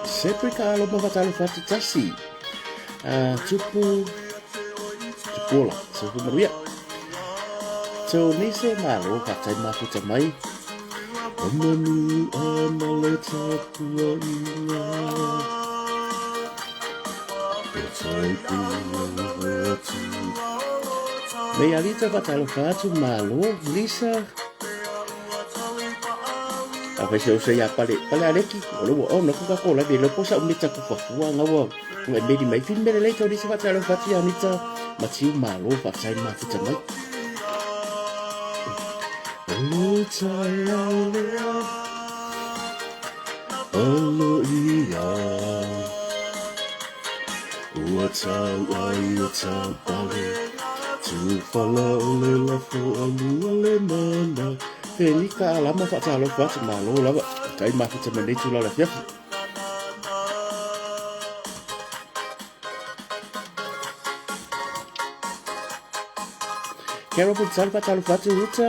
Sempre kalau mafatalo fatu tasi tupu tupola sefu maria so nise malo katai mafuta mai omanu ana le tapua ina katai puatu me alita fatalo fatu malo lisa apa se ya pale aleki lo no kuka kola de lo posa umita ku fafua ngawa ngai medi mai fin mele le to disi fatalo fatu ya nita matiu malo fa sai mafuta mai Alo ia Ua tau ai o tau pale Tu whala o le lafo alua le mana Peni ka alama whaatalo whaata malo lawa Tai mafuta mene tu la fiafi Kero po tau whaatalo whaata uta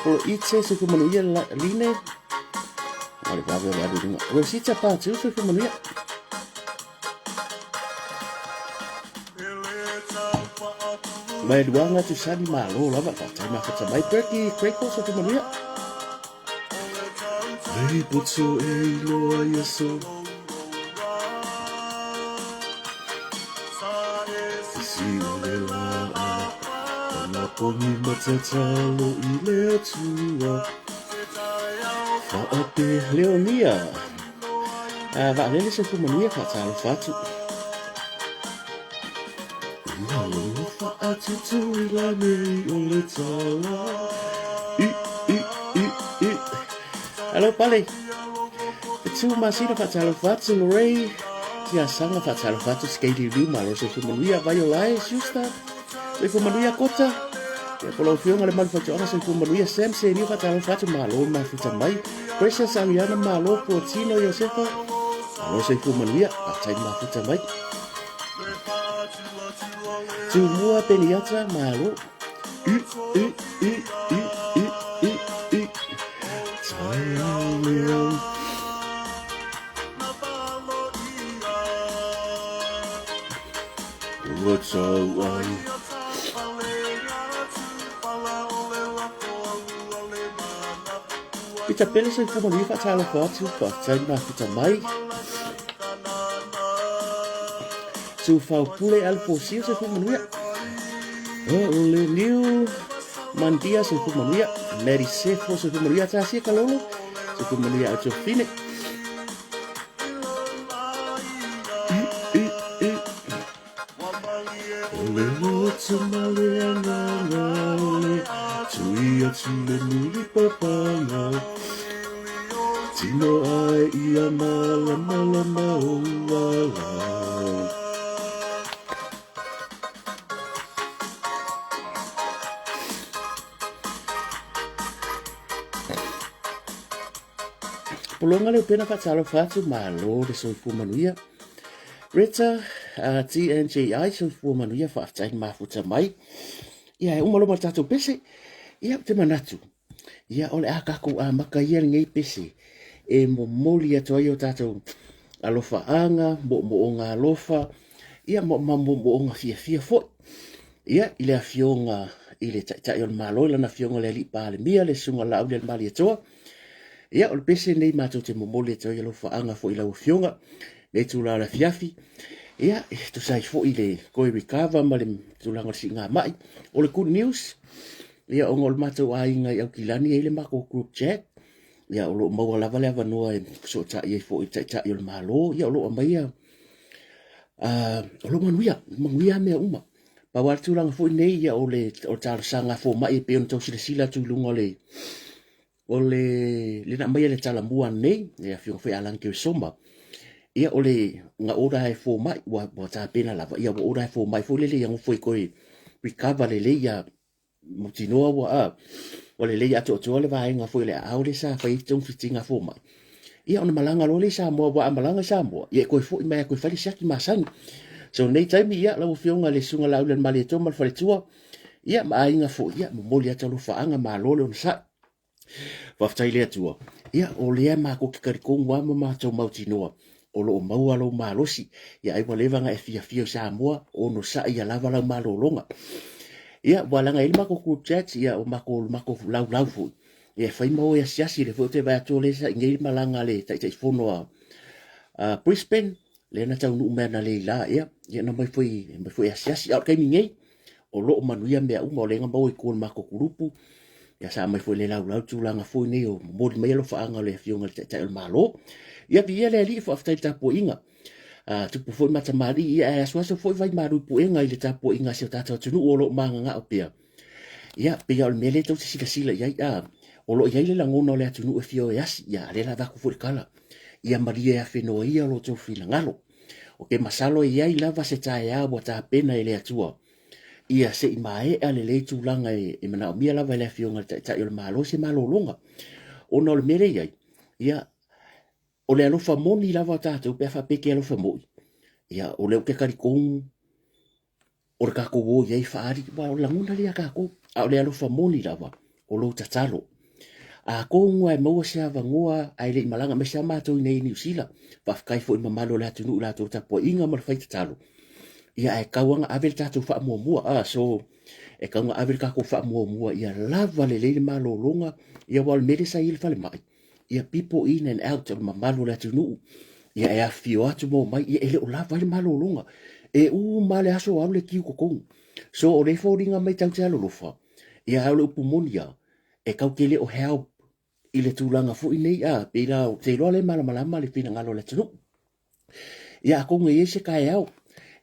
o itse se kumanuia line ale bave adu dinga o sita pa tu se kumanuia mai duanga tu sani malo lava ka tai ma fata mai perki kreko se kumanuia ai putso e lo yeso si le la na poni matatalo i le atua Fa'ape leonia va'alele se kumanuia fa'atalo fatu Lalo fa'atutu i lanei o le tala I Alo pale Tu masina fa'atalo fatu Lorei Tia sanga fa'atalo fatu Skate luma lo se kumanuia vai o lae Justa Se kumanuia kota Ya polo fionga le manufattuana se kumanuia sem se ni fatalo fatu malo mafuta mai Precious Ariana malo Portino Josefa malo se kumanuia atai mafuta mai Tu mua peniatra malo What's all Ita pele se kumanuia fatalo fatu atai mafuta mai Tu fau pule alfosio se kumanuia Ole New Mandia se kumanuia Mary Sefo se kumanuia tasia kalolo se kumanuia ato fine Ole lotu male angangale Tuia tule nuli papanga Tino ai ia mala mauala Polonga leo pena fatalo fatu malo de soifu manuia Rita TNJI soifu manuia fa'atai mafuta mai Ia e umalo matatu pese Ia te manatu Ia ole akaku a maka ia ngei pese E momoli atu ai o tatou alofa anga mo onga alofa Ia mo onga fia fo Ia ile a fionga ile tai on malo ile na fionga le li pale mia le sunga la le mali atoa Ia ole pese nei matou te momoli atu ai alofa anga fo ile o fionga le tu la fiafi Ia to sai fo ile koi recover male tu la ngasi nga mai ole good news Ia ongol matou ai ngai au kilani ile mako group chat Ia olo mau lava le vanua so ta ye fo ta yo malo ia olo mai olo manuia me uma pa wa tu lang fo nei ia ole o ta sanga fo mai pe on to sila tu lunga ole le na mai le tala mua nei ia fio fe alan ke somba ia ole nga ora e fo mai wa ta pena lava ia wa ora e fo mai fo le yang fo ko recover le ia mutinoa wa o le lei atu atu le vaenga fo le au le sa fai tung fitinga fo mai ia ona malanga lo le sa mo wa malanga sa mo ia ko fo mai ko fali saki masani so nei time ia la fionga le sunga la le mali to mal fale tua ia ma inga fo ia mo moli ata lo faanga ma lo le sa wa ftai le tua ia o le ma ko ki kari ko wa ma to mauti noa o lo mau alo malosi ia ai wale vanga e fia sa mo o no sa ia lava la malo longa ia wala nga ilma ko ku chat ia o mako lau fu ia fai mo ia siasi le fote va to le sa ngai malanga le tai fono a Brisbane le na tau nu mena le la ia na mai foi siasi au kai ngai o lo manuia me uma o le nga mo ko mako grupu ia sa mai foi le lau tu langa foi nei o mo mai lo fa anga le fionga tai malo ia via le ali fo after tapo inga tu po foi mata mari ia so foi vai maru po inga ile tapo inga se tata tunu o lo manga nga opia ia pe al mele to sila ia o lo ia le langona le tunu e fio yas ia le la va ku foi kala ia maria fe no ia lo to fina ngalo o ke masalo ia ila va se ta ia bo ta pena ile atua ia se mai ale le tu langa e mana mia la va le fio nga ta il malo se malo longa o no le mele ia o le alofa moni lava tātou pe fa peke alofa moi ia o le ke kari kong o le kako wo iei whaari wa o languna lia kako a o le alofa moni lava o lo tatalo a kongo ai maua se ava ngoa ai le malanga me sa mātou nei New Zealand pa whakai fo i mamalo le atunu la tō tapo inga mar whai tatalo ia e kauanga avel tātou wha mua so e kauanga avel kako wha mua ia lava le leile malo longa ia wal mere sa il fale mai ia people in and out ma malu la tunu ia e afio atu mo mai ia ele o la vai malo longa e u male aso au le kiu kokong so o le foringa mai tau te alo lofa ia au le upumonia e kau kele o help i le tūlanga fu i nei pe la te loa le malama le fina ngalo le tunu ia konga i se kai au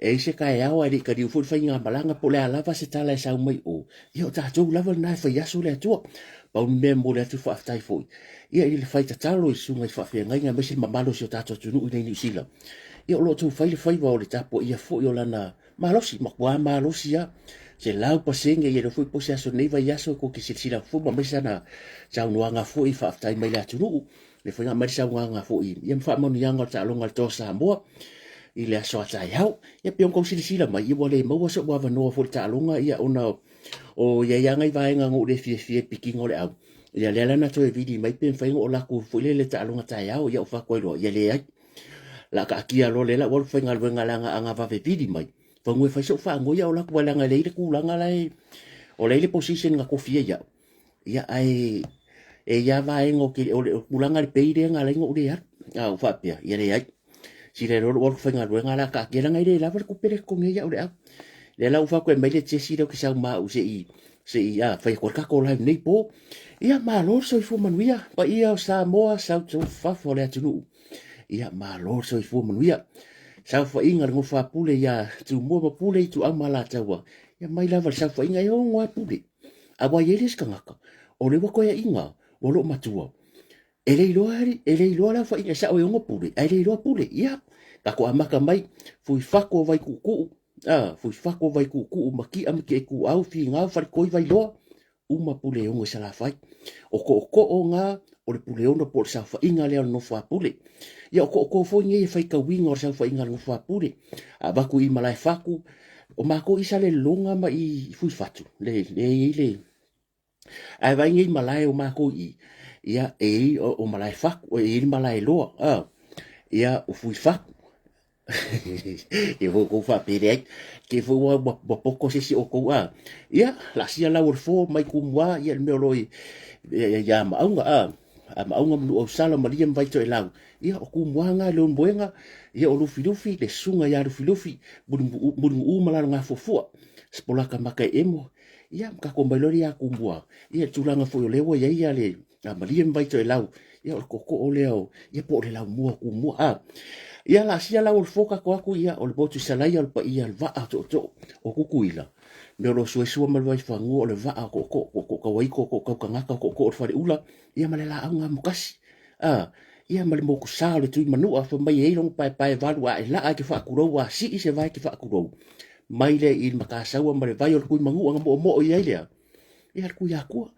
e se kai au ai ka diu fu fa inga malanga po le alava se tala e sau mai o ia o tātou lava nai fa yaso le atua pau me mo le atu fa aftai foi ia i le fai tatalo i sunga i fa fe ngai nga mesi mamalo si o tātou tunu i nei New Zealand ia o lo tu fai le fai wa o le tapo ia fo i o lana malosi makua malosi ia se lau pasenge ia le fui posi aso nei vai aso ko ki sila fu ma mesa na jau nuanga fu i fa aftai mai le atunu le fai nga marisa nuanga fu i ia mfa mo ni anga ta longa to sa moa i le aso atai hau ia pion kong sila mai ia wale maua so wa vanoa fu ta longa ia ona o ia ngai vai nga ngo le fie piking o le au ia le lana to e vidi mai pen fai o la ku fu le ta longa tai au ia o fa ko lo ia le ai la ka kia lo le la wol fai nga langa anga va ve vidi mai fa ngoi fai so fa ngoi o la ku langa le ku langa lai o le position nga ko fie ia ai e ia vai ngo ki o le ku langa le peire nga le ngo le ya au fa pia ia le ai si le ro wol fai nga la ka kia langa le la ku pere ko ngia o le au le la ufa ko mai le tesi lo ki sa ma u se ia fai ko ka ko la nei po ia ma lo so fu manuia pa ia sa moa sa tu fa fo le tunu ia ma lo so fu manuia sa fa inga ngo fa pule ia tu mo ma pule tu amala tawa ia mai la sa fa inga yo ngwa pule a wa yeles ka ngaka o le ko ia inga o lo matua ele lo la fa inga sa o ngo pule ele lo pule ia ka ko amaka mai fu fa ko vai ku fui fako vai ku maki am ke ku au fi nga fa ko vai lo uma pule o sa la fai o ko nga o le pule o por sa fa inga le no fa pule ia ko fo ngi fai ka winga o sa fa inga no fa pule a ba ku i malai faku o ma ko isa le longa ma i fui fatu le ai vai ngi malai o ma ko i ia o malai faku e malai lo ia o fui faku e vo ko fa pere ke vo bo poko se o ko ia la sia la ur fo mai ku mua ia me loi ya ma unga mu o sala maria vai to elau ia o ku mua nga lo mbuenga ia o lufi le sunga ya lufi bulu mala nga fofua spola ka maka emo ia ka ko bailori ya ku mua ia tulanga fo lewo ia le maria vai to elau ia o ko o leo ia po le lau mua ku mua ia la sia la ul foka ko aku ia o le botu salai al pa ia va to o kukuila me lo so mal vai fangu o le va ko wai ko ngaka ko fa ula ia male la anga mukasi ia male mo ku sa le tu manu a fa mai e long pai va wa la ki fa kuro wa si se vai ki fa kuro mai le il makasa wa male vai o ku mangu anga mo ia ia ku ya ku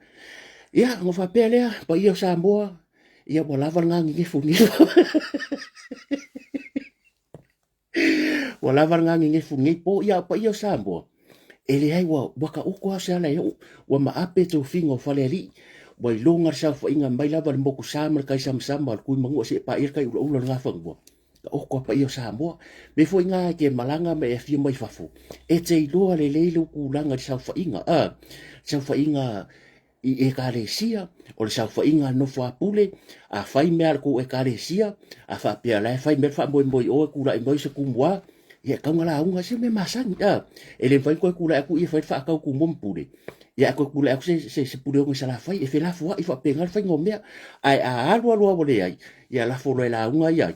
ia ngo fa pe lea pa ia Samoa ia mo lava ngangi nge funi wa lava ngangi nge funi po ia pa ia Samoa ele ai wa ka uko asa la yo wa ma ape to fingo faleri wa longa sa fa inga mai lava mo ku samar kai sam ku mangu se pa ir kai ulo nga fa ngo o ko pa ia Samoa me fo inga ke malanga me e fi mai fafu e te lo le le ku langa sa fa inga sa fa inga i ekalesia o le sa fa inga no fa pule a fai me ko ekalesia a fa pia la fai me fa mo o ku la mo se ku moi ia ka ngala unga se me masangi ele fai ko ku la ku i fai fa ka ku mom pule ia ko ku la se pule o sa la fai e fe la fo i fa penga fai ngomea ai a alwa lo le ai ia la fo la unga ia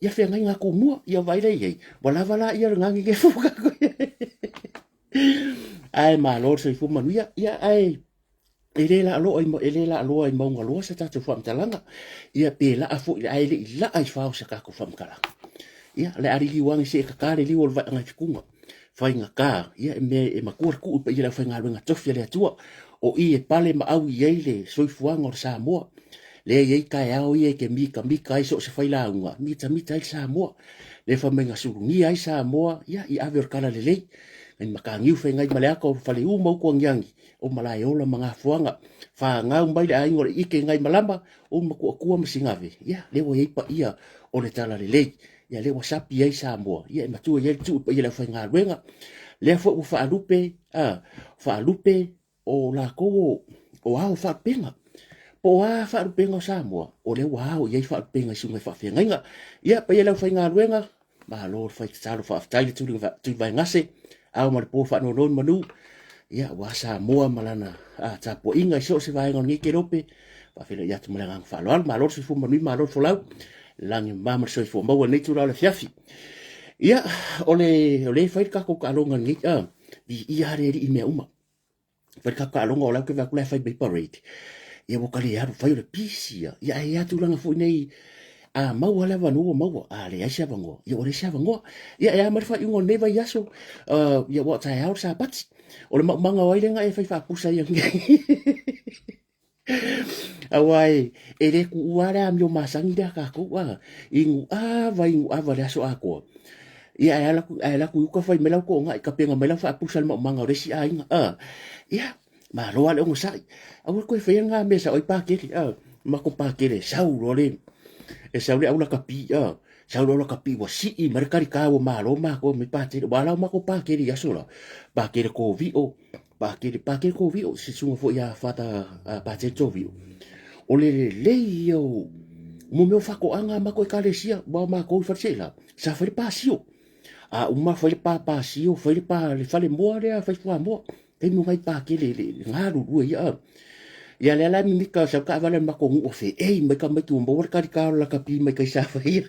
ia fe nga ku mo ia vai le ia wala wala ia ngangi ke fuka ko ai ma lor se fu manuia ia ai elela alo ai maunga loa sa tatu whamtalanga ia pe la afu ai le la ai fao sa kako whamkala ia le ari liwangi se kakare liwa vai anga fikunga whainga ka ia e makuar ku pa ia whainga luenga tofi le atua o i e pale ma au i eile soifuanga o Samoa le iei kai au i e ke mika ai so se whaila unga mita ai Samoa le whamenga surungi ai Samoa ia i awe kala le lei ngai makangiu whaingai maleaka o whale u mau kua ngiangi o malai ola mga fuanga fa ngau mai le aingo ike ngai malamba o maku akua masingave ia lewa iei pa ia o le tala le lei ia lewa sapi ai Samoa ia e matua iei tu pa ia le whainga luenga le fo u whaalupe o la ko o au whaapenga po a whaalupenga o Samoa o le wao iei whaalupenga i sungai whaafengainga ia pa ia le whainga luenga ma lo fai talo whaaftaile tu vai ngase au ma le po whaanonon manu ia wa Samoa malana tapo inga so se vai ngon ke rope pa fele ya tu malanga faloal ma lo se fu manu ma lo folau langi mama so fu mo ne tu la fiafi ia ole fai ka ko kalonga ngi di ia re i me uma fai ka kalonga ola ke va kula fai be parade ia mo kali ya fai le pisia ia tu langa fu nei mau ala vanu mau ale ya shavango ia ore shavango ia mar fa ingo neva yaso ia wa tai au sa pat o le manga wai lenga e fai fa pusa ia awai ele ku uara am yo masangi da ka ku wa ingu ava le so ako ia ala ku ka fai mela ko ngai ka penga mela fa pusa le manga re si ainga ia ma lo ale ngo sai awai ko fai nga mesa oi pa ke ma ko pa ke le sau le e saule aula kapi saule aula kapi wa si i merkari ka wa malo ma ko mi pa te wala ma ko pa ke ri asola pa ke ko vi o pa ke ko vi o si sunga fo ya fata pa te to vi o le yo mo me fa ko anga ma ko ka le sia ba ma ko fa sela sa fa pa sio uma fa pa sio fa le fa le mo le fa mo te mo ngai pa ke le ngaru ya ia le la mi ka sa ka vale ma ko o fe me ka tu mo ka la ka pi me ka sa fa ia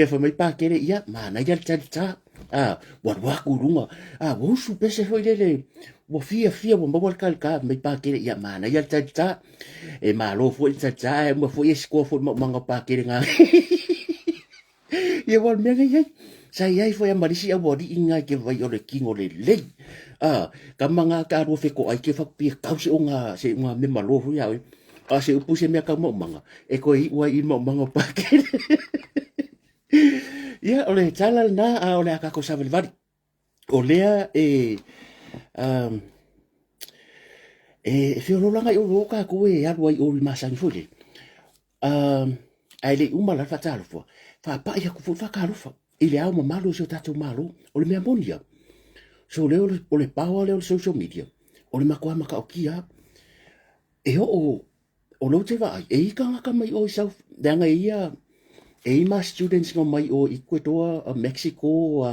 fa mai pa ke ia ma na ia ta wa ku runga wo su pe se foi le wo fia wo mo ka me pa ke ia ma na ia ta e ma lo foi ta mo foi sko foi manga pa ke nga ia wal me ia sai ai foi a marisi a body inga ke vai o le kingo le lei ka manga ka ro fe ko ai ke fa pi ka se unga me malo fu ya se upu se me ka mo manga e ko i wa i mo manga pa ke ia ole tala na ole ka ko sa vari o lea fio lo langa i o ka ko e alu ai o masang fuli ai le uma la fa talo fa pa ia ku fa ka rufa ile au malo so tatu malo o le mea monia so leo o le pawa leo social media o le makua maka o kia e o lo te vai e ika ngaka mai o isau danga ia e ma students no mai o Ecuador Mexico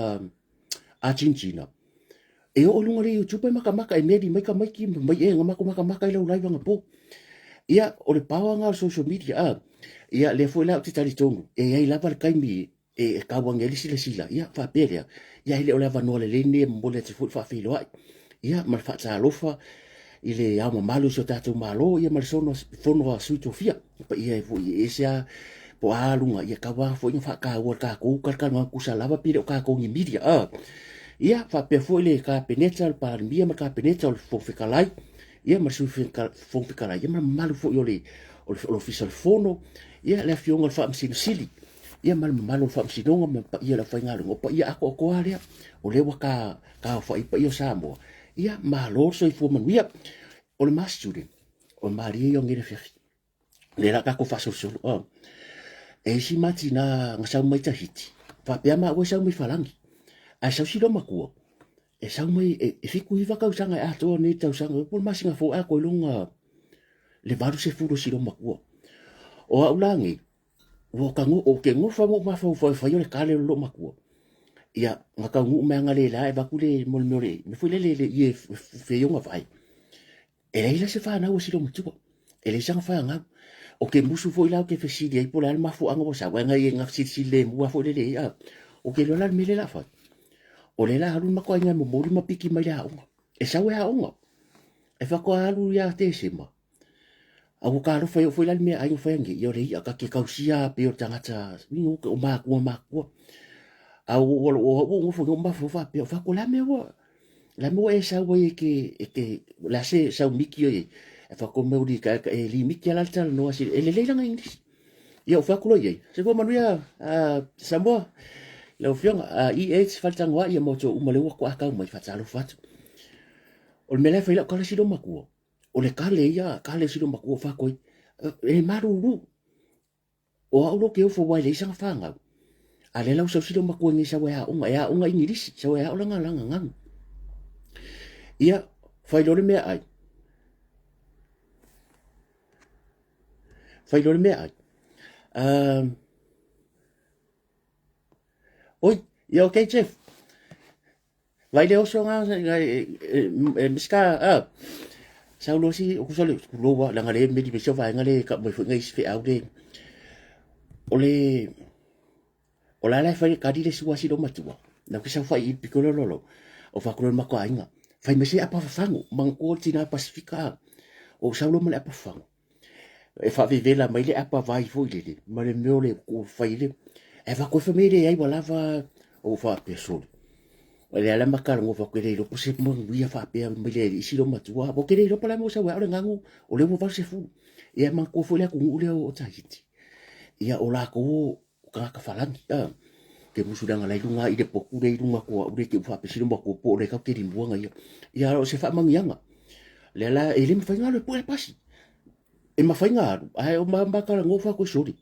Argentina e o lunga le YouTube maka e medi mai ka mai ki mai e maka le live nga po ia o le pawa nga social media ia le foi la te tali tongu e ai lava kai mi e ka wanga le sila ia fa peria ia ile o lava no le ne mo le te fa filo ia ma fa ta lofa ile ya malo so tatu malo ia ma sono fono a suito fia pa ia fu ia sia po alunga ia ka wa fo fa ka wa ka ka no ku sala va pire ka ko ni media ia fa pe fo ile ka penetra pa mia ma ka penetra fo fikalai ia ma su fon pikala ia ma malu fo yole o fisal fono ia le fionga fa msino sili ia ma malu fa msino ma pa ia la fa ngalo pa ia ako ko ale o le waka ka fa pa ia samo ia ma lo so fo man ia o le mas student o mari yo ngire fifi le la ka ko fa so e si mati na ngasa mai ta hiti fa pe ma o sa mai falangi a sa si do makuo e sa mai e fiku iwa ka usanga a to ni ta usanga por masinga fo a ko lunga le varu se furo si do makuo o a ulangi o ka ngu o ke ngu fa mo ma fa yo le kale lo makuo ia ngaka ngu me ngale la e va kule mol mole me foi le ye fe yo nga vai e le se fa na o si do makuo e le sang fa nga o ke musu foi la ke fesi dia por alma fo anga sa wa nga ye nga si le mu fo le ya o ke lo la me le la fa o le la haru mako ainga mo mori mapiki mai la onga e sa we onga e fa ko haru ya te sema a ko ka ro foi la me ai foi ngi yo le ya ka ke kausia pe o tangata ni o ma ko a o fo no ma fo fa pe fa ko la me e sa we ke la se sa miki yo e fa ko me uri ka e li miki ala tal no asi e le langa inglis yo fa ko ye se ko manuia sa mo le fiong EH faltangwa ia mo to umale wa kwa ka mai fatalo fat o me le fa la kala si do makuo o le kale si do makuo fa ko e maruru o aulo ke fo wa le sang fanga ale la so si do makuo ni sa wa unga inglis sa wa langa ngang ia fa lo me ai oi ia okay chef vai le oso nga miska sa lo si o so le lo wa la ngale me di me so va ngale ka mo ngai fe au de o la fa ka di le si wa si do matua na ki sa fa I piccolo lolo o fa ko ma ko ainga fa me se apa fango mangko tina pasifika o sa lo me apa fango e fa vive la mai le apa vai foi le ma le me le ko fa ile e va ko famile ai wala va o fa pesol o le ala makar ngo fa ko le lo pose mo via fa pe mai le si lo matua bo ke le lo pala mo sa wa o ngangu o le mo va se fu e ma ko fo le ko ule o tahiti ia o la ko ka falangi ke musudanga lai lunga I de poku le lunga ko ule ke fa pe si lo ko po le ka ke rimbuanga ia o se fa mangianga le la e le fa ngalo po le pasi e mafainga ai o mambaka ngo fa ko sori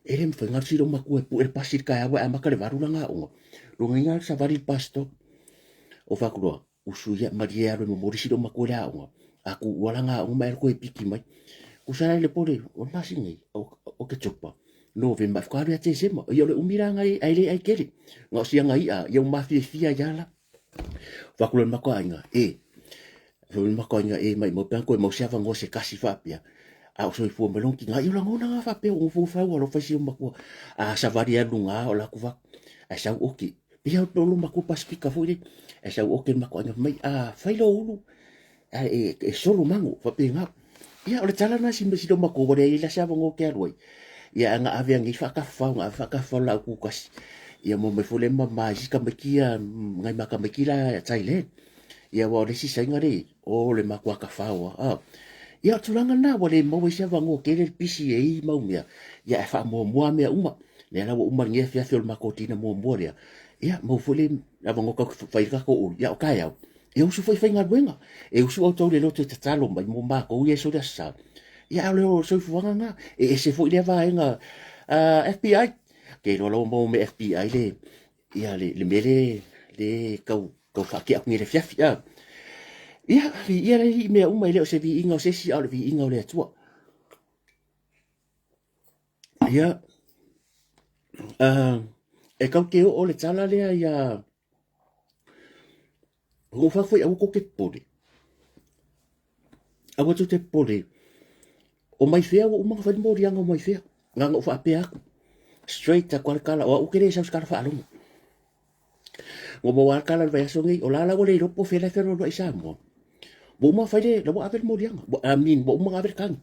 e le mafainga si lo maku e pu e pasir ka awa amaka le varu nga ngo lo nginga sa vari pasto o fa ko usuya maria lo mo si lo maku la ngo aku wala nga o mai ko e piki mai ku sa le pore o masingi o ke chopa no ve ma fa ya te sema yo le umira ngai ai le ai kere ngo si ngai a yo ma fi ya la fa ko le mako anga lo mako anga mai mo pa ko mo sia va ngo se kasi fa pia a so fu me lonki nga yo la ngona fa pe o fu fa lo fa si mako a sa varia lunga o la ku va a sa oki ia o lo mako paspika fu e sa oki mako anga mai a fa lo ulu e solo mango fa pe nga ia o le tala na si me si do mako bo le la sa ngo ke aloi ia nga avia ngi fa ka la ku kas ia mo me fu le ma ka me kia ngai maka me kila Thailand ia wa le si sa ngare o le mako ka fa wa ia tulanga na wale mo we sa vango ke le pisi e mau mea ia fa mo mea uma le la uma nge fia fio makotina mo moria ia mo fole la vango ka fai ka ko ia o ka ia e usu foi fai ngaruenga e usu o tau le lote tatalo mai mo ma ko ia so da sa ia le o so fu nga e se foi le va nga FBI ke lo mo me FBI le ia le mele le ka fa ki ak ni le fia ia ia le me uma le o se vi inga o se si au le vi inga o le atua ia e kau ke o le tala le ia o fa foi au ko ke pole au tu te pole o mai fea o ma fa mo rianga mai fea nga o fa pe aku straight ta kwal kala o ke le sa skar fa alu o mo wa kala va so ngi o la o le ro po fe la fe ro isa mo bo ma fa le bo aver mo rianga bo amin bo ma aver kan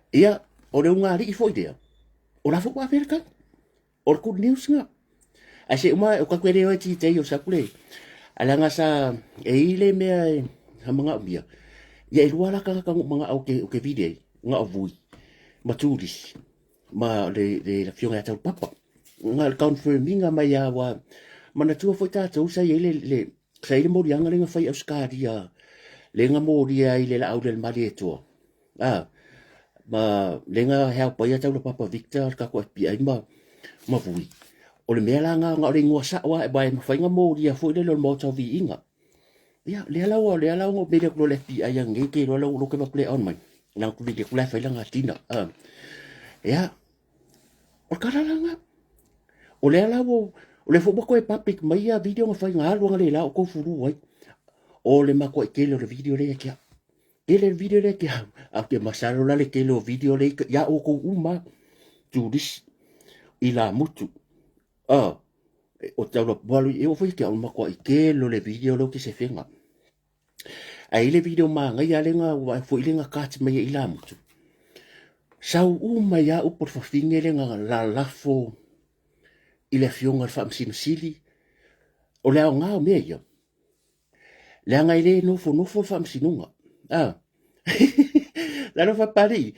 ia o le unga ri foi dia o la fo aver kan o ku news nga ase uma o ka kwere o ti te yo sa kule ala nga sa e ile me ha manga bia ia e lua laka ka mga o ke video nga avui maturis ma le fionga tau papa nga confirminga mai ya wa mana tua foi tātou sa le sa ile morianga le nga fai auskaria le nga moria ile la au le mali e tua ma le nga hea pa ia tau le papa Victor ka ko pi ai ma vui o le mea la nga le ngua sa wa e bai ma fai nga moria foi le lo mo tau vi inga ya le ala ngo be le ko le pi ai nge ke lo ke ma play on mai na ku vi ke ku la fai la nga tina ya o kara nga o le ala o le fo ko e public mai ya video nga fai nga lo nga le la ko furu wai o le ma ko ke le video le kia ele video le kia a ke masalo la le ke le video le ya o ko uma tu dis ila mutu o tau lo balu e o foi ke o ma ko ke le video lo ke se fenga ai le video ma nga ya le nga wa fo ile nga ka mai ila mutu sau uma ya o por fafinge le nga la lafo ile fionga fa msili o le nga o me ya le nga ile no fo fa msinunga la no fa pari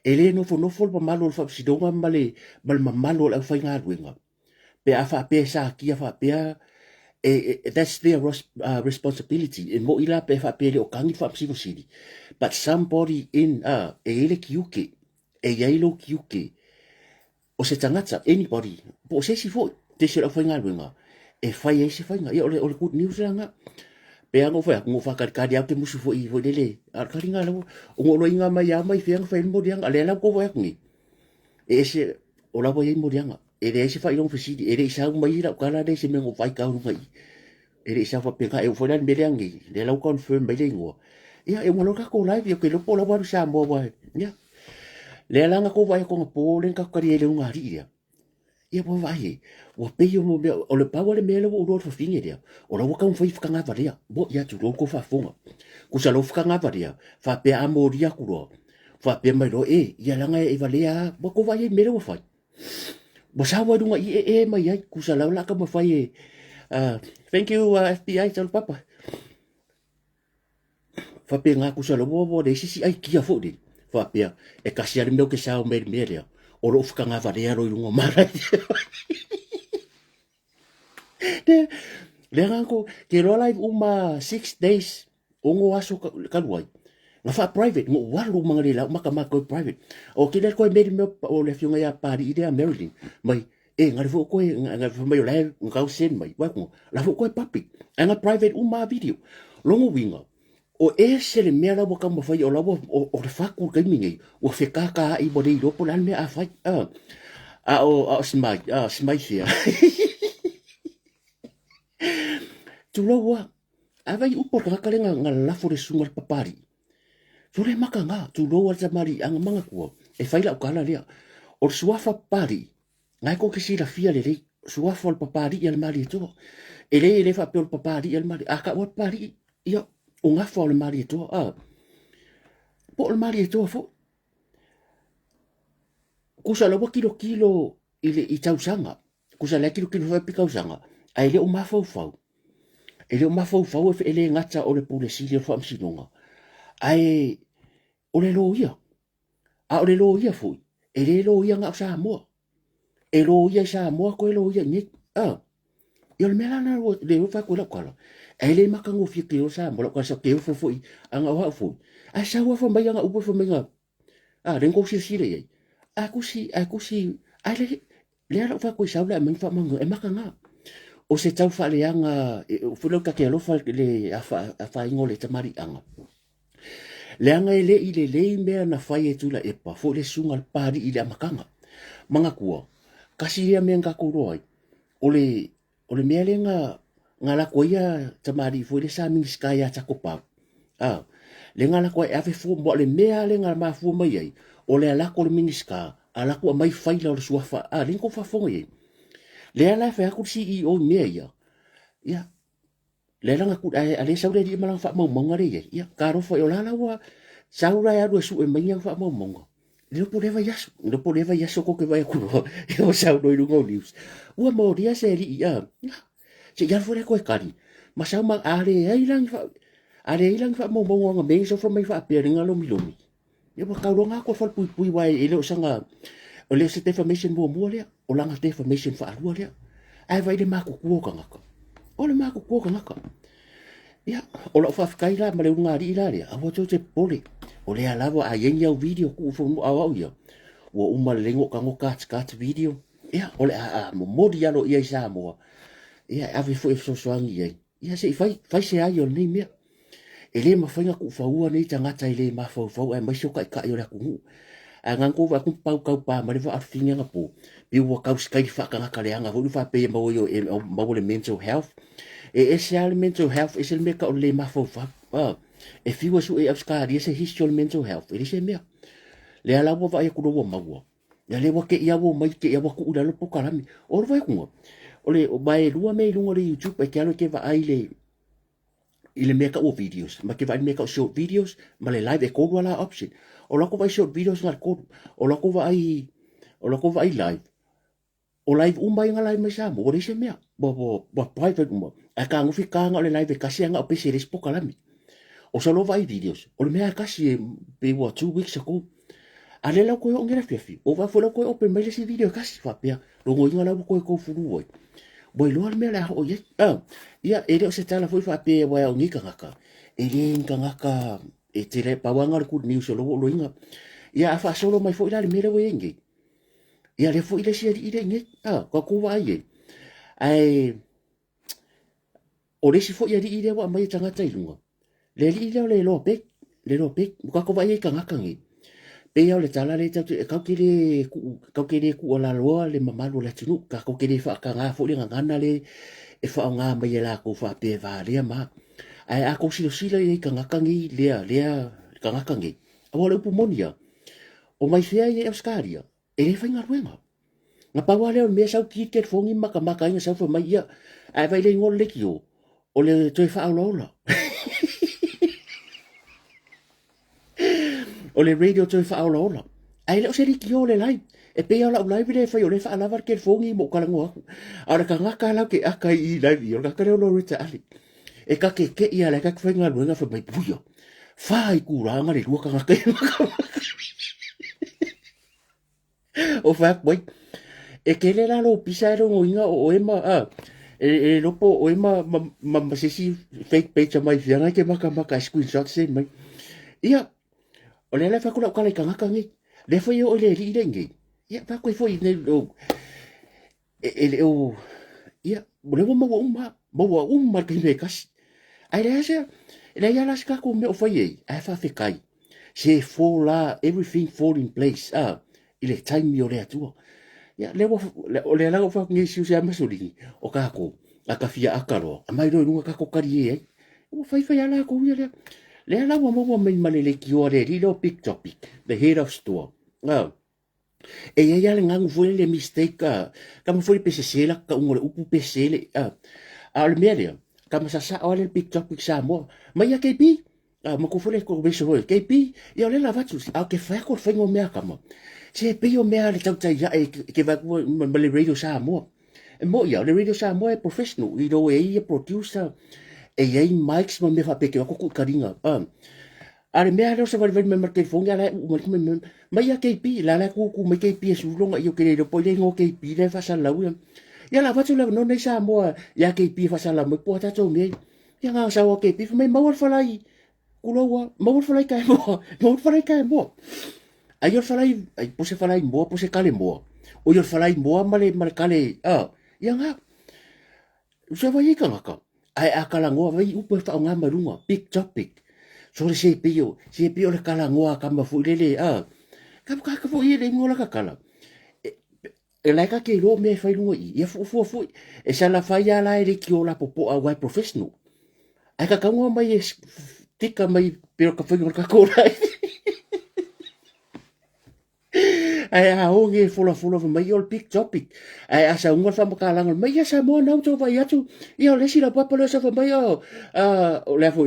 ele no fo pa malo fa msinunga male mal mamalo la fa nga ruinga pe afa pe sa ki afa pe that's their responsibility in mo ila pe fa pe le o kangi fa msili but somebody in ele kiuke yailo kiuke o se tangata anybody po se si fo te se la fa nga ruinga e fai e se fai nga o le good news nga pe ngo fa ka dia ke musu fo i fo dele ar ka ringa lo ngo lo inga mai ya mai fiang fa mo dia ale la ko wa ngi e se o la boy mo dia e le se fa i long fisi e le sa mai la ka la de se me ngo fai ka ru mai e le sa fa pe ka e fo la me le ngi le la confirm mai le ngo ya e mo lo ka ko live yo ke lo po la wa sa mo wa ya le la nga ko va ko po le ka ka ri le nga ri ya ia po vai o pe yo mo o le pa le mele o ro finge dia o la ka foi fika nga varia bo ya tu ko fa fonga ku sa lo fika nga varia fa pe amoria ku ro fa pe mai ro ia la nga e valia bo ko vai mele o fai bo sa wa dunga mai ai ku sa la ka mo fai thank you FBI tell papa fa pe nga ku sa lo bo de si ai kia fo de fa pe e kasi ale me ke sa o mele o lo fika nga varia ro lungo mara le ranko ke ro live 6 days o ngo aso ka luai nga fa private ngo walu mangale la maka ko private o ke le ko me o le fiunga ya pari ide Maryland mai nga fo ko nga fo mai live nga sen mai wa ko la fo ko public nga private video longo winga o se le mea la boka mo fai o la o le faku ka mingi o fe ka i bode i ropo lan me a fai o smai fia tu lo wa avai upo ka le nga la fo le sunga papari tu le maka nga tu lo wa mari anga manga ko e fai la ka la le o suafa pari ngai ko kisi la fia le suafa el papari el mari to ele fa pe el papari el mari aka wa pari yo o nga fo le mari to po le mari to fo kusa lo kilo ile i tausanga kusa le kilo fa pikausanga ai le o mafo ele o mafo e ele ngata o le pule sili fa msinonga ai o le loia o le loia fo ele loia nga sa mo e loia sa mo ko loia ni yo le mela na le fa ko la kala ele makango fi ke o sa mo ko sa ke fo anga wa fo a sa wa fo mai anga upo fo mai nga ren ko si le aku si ale le ala fa ko sa la men fa manga e makanga o se tau fa le anga fo lo ka ke lo fa le fa ingole tamari anga le anga ile me na fa e tula e pa fo le sunga pari ile makanga manga kua kasi ia me nga ko roi o le mele nga la ko ia tamari fo le sa mi sky ya takopa le nga la ko e ave fu mo le mea le nga ma fu mai ai o le ala ko le miniska ala ko mai fai la so fa le ko fa fo ye le ala fa ku CEO me ya le nga ku ale sa le di malang fa mo ngare ya ka ro fo yo la wa sa ura ya ru su e mai fa mo le po le va yaso ko ke vai ku yo sa no i ngo news wa mo dia se ri ya se ya fo le ko kari ma sa ma ale ai lang fa Ale ilang fa mo nga me so from mai fa appearing alomi lomi. Ia wa kauronga ko fal pui wai ele sanga o le se defamation mo le o langa defamation fa alua le. Ai vai le mako kuo ngaka. O le mako kuo ngaka. Ia o la fa kai la male unga ri la le a wo te pole. O le alawa a yenya video ku fo mo awa ia. Wo uma lengo ka ngo kat video. Ia o le a mo modi alo ia sa mo. Ia ave fo e so soangi ia. Ia se fai se ai o nei mea. E le mawhainga ku whaua nei tangata i le mawhau e mai soka i ka i ora kungu. A ngang ko wa kung pau kau pa mare wa arfinga nga po. Bi wa kau skai whaka nga kaleanga. Hulu wha pe mau yo e mau le mental health. E se ale mental health e se me ka o le mawhau wha. E fiwa su e abskari e se history mental health. E se mea. Le ala wa wa e kuro wa maua. Ya le wa ke ia wa mai ke ia wa ku ura lopo karami. Oro wa e kunga. Ole o mai lua mei lunga le YouTube e ke alo ke wa ai le ile meka o videos ma ke vai meka short videos ma le live e ko wala option o lako vai short videos ngal ko o lako vai live o live umba nga live mesa mo ore se mea bo private mo a ka ngufi ka nga le live ka sia nga o pese res pokalami o solo vai videos o le mea ka si be wa 2 weeks ago ale la ko ngera fiafi o va fo la ko open mai le video ka si fa pia lo ngo nga la ko furu oi Boy luar me la o ye. Ia ele o se tala foi fa pe wa o ngika ngaka. Ele ngaka e tele pa wanga ku news lo lo inga. Ia fa solo mai foi la me le wengi. Ia le foi le sia ile nge. Ko ku wa ye. Ai o le si foi ia ile wa mai tanga tai lunga. Le ile le lo pe ko wa ye ngaka ngi. Pe ia le tala le tau ka kele ku ola loa le mamalu le tunu ka kele fa ka nga fo le ngana le e fa nga mai la ko fa pe va le ma ai a ko silo e ka ngaka ngi le ka ngaka ngi a wala pu monia o mai fia e skaria e le fa nga ruenga nga pa wale o me sa ki ke fongi maka nga sa fa mai ia ai vai le ngol le kio o le toi fa lola o le radio toi fa lola ai le o se ri ki o le live e pe ala live le fa yo le fa ala var ke fongi mo kala ngo ara ka ngaka la ke aka i live yo ka kare lo rita ali e ka ke ia le ka fa nga luenga fa mai puyo fa i kuranga le luka ngaka o fa boy e ke le la lo pisa ro inga o ema e lopo o ema ma se si fake page mai fianga ke maka screenshot se mai ia o le fa kula kala ka ngaka ngi le foi o le ri dengue ia pa ko foi ne o ele o ia mo mo uma que me kas ai le se le ya las ka ko me o foi ai fa fe kai se fo la everything fall in place ile time yo le atu ia le o le la fa ngi si se masuli o ka ko aka fia akaro mai ro nunga ka ko kari e o fai ala ko ia le la mo me malele ki o le ri lo big topic the head of store e ia le ngangu foi le mistake ka mo foi pese sela ka ngore upu pese le a le media ka mo sa o le big topic sa mo mai ya KP mo ko foi ko be so KP ia le la vatu a ke fa ko foi ngo me ka mo se pe yo me le tau tai ya ke va mo le radio sa mo mo ia le radio sa mo e professional i do e producer e ai mics mo me fa pe ke ko karinga ale mea reo se vai me marke fonga la me mai a KP la ku me KP su longa yo querer po le ngo KP le fa sala u ya la fatu la no nei sa mo ya KP fa sala mo po ta to me ya nga sa o KP me mau fa lai ku lo wa mau fa lai ka mo ai yo fa lai ai po se fa lai mo po se kale mo o yo fa lai mo male kale ya nga se vai ka ka ai akala ngo vai upo fa nga marunga big topic so le se pio le kala ngoa ka mafu lele ka fu ile ngola ka kala e la ka ke lo me fa lu i fu e sa la fa ya la ele ki ola popo a wai professional ai ka ngoa mai tika mai pero ka fu ka ko la ai a o nge fulo mai ol big topic ai asa ngol fa ka lang mai sa mo na to vai atu io le si la papa le sa fa mai o le fu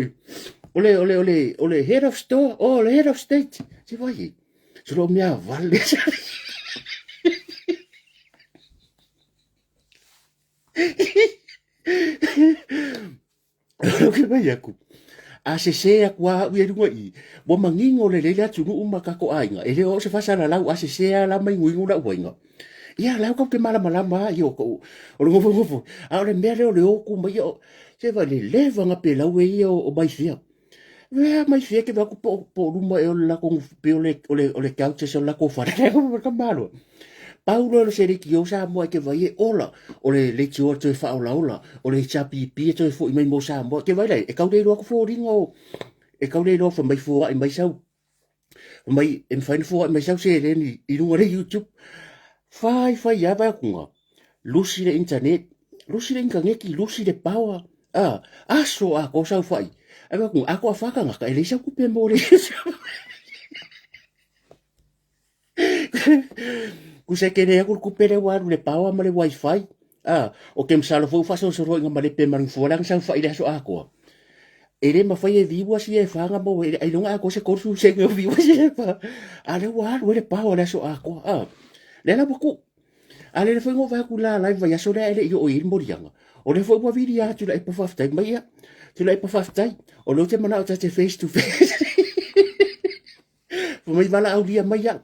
Ole head of store, ole head of state. Si vai. Solo mia valle. Lo que vai aku. a se a kua ui runga i mo mangingo le le atu nu uma ka ko ainga ele o se fasa la lau a se la mai ngui ngula uinga ia lau ka ke mala mala ma yo ko o le ngofo a le mere o le o ku mai o se va le leva nga pe lau e o mai fia ve mai fia ke va ko po ruma e o la ko pe o le couch se la ko fa le ka malo Paulo le sere ki o sa mo ke vai ola o le tio to fa ola ola o le chapi pi to fo mai mo sa mo ke vai le e ka le ro ko fo ringo e ka le ro fo mai fo ai mai sau mai en fain fo mai sau se le ni i runga le YouTube fai ya ba kunga lusi le internet lusi le nga ki lusi le power aso a ko sa fai ai ba kunga ako fa ka nga ka le sa ku pe mo le Kusa kene aku kupere waru le pawa ma le wifi. O kem salo fo fa so ro ma le pe man fo lang sa fa ida so ako. Ere ma fa ye viwa si e fa nga mo ai longa ako se korsu se nge viwa si e fa. Ale waru le pawa le so ako. Le la boku. Ale le fo ngo va ku la live ya so le ele yo o ir morianga. O le fo wa viria tu la e pa fa tai mai ya. Tu la e pa fa tai. O lo te mana o te face to face. Fo mai vala au dia mai ya.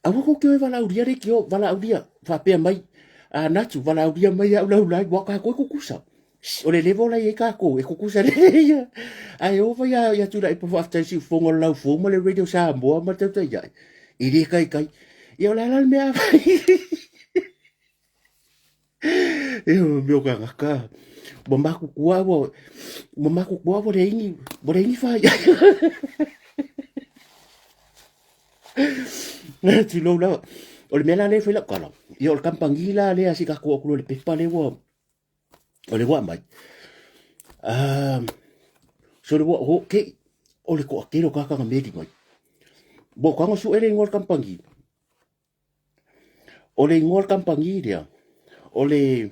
Awa ko ke wala uria re kio wala uria fa pe mai natu wala uria mai au lau lai wa ka ko kusa o le levo lai e ka ko e kusa re ya ai o va ya tu lai po after si fongo lau fo mo le radio sa mo ma te te ya i ri kai yo la me a e o meu ka mo ma ku wa re ni fa ya tu lo la o le mela le foi la kala yo el campangila le así ka ko le pepa le wo o le wa mai so le wo ho ke o le ko ke ro ka ka me di mai bo ka ngo su ele ngol campangi o le ngol campangi dia o le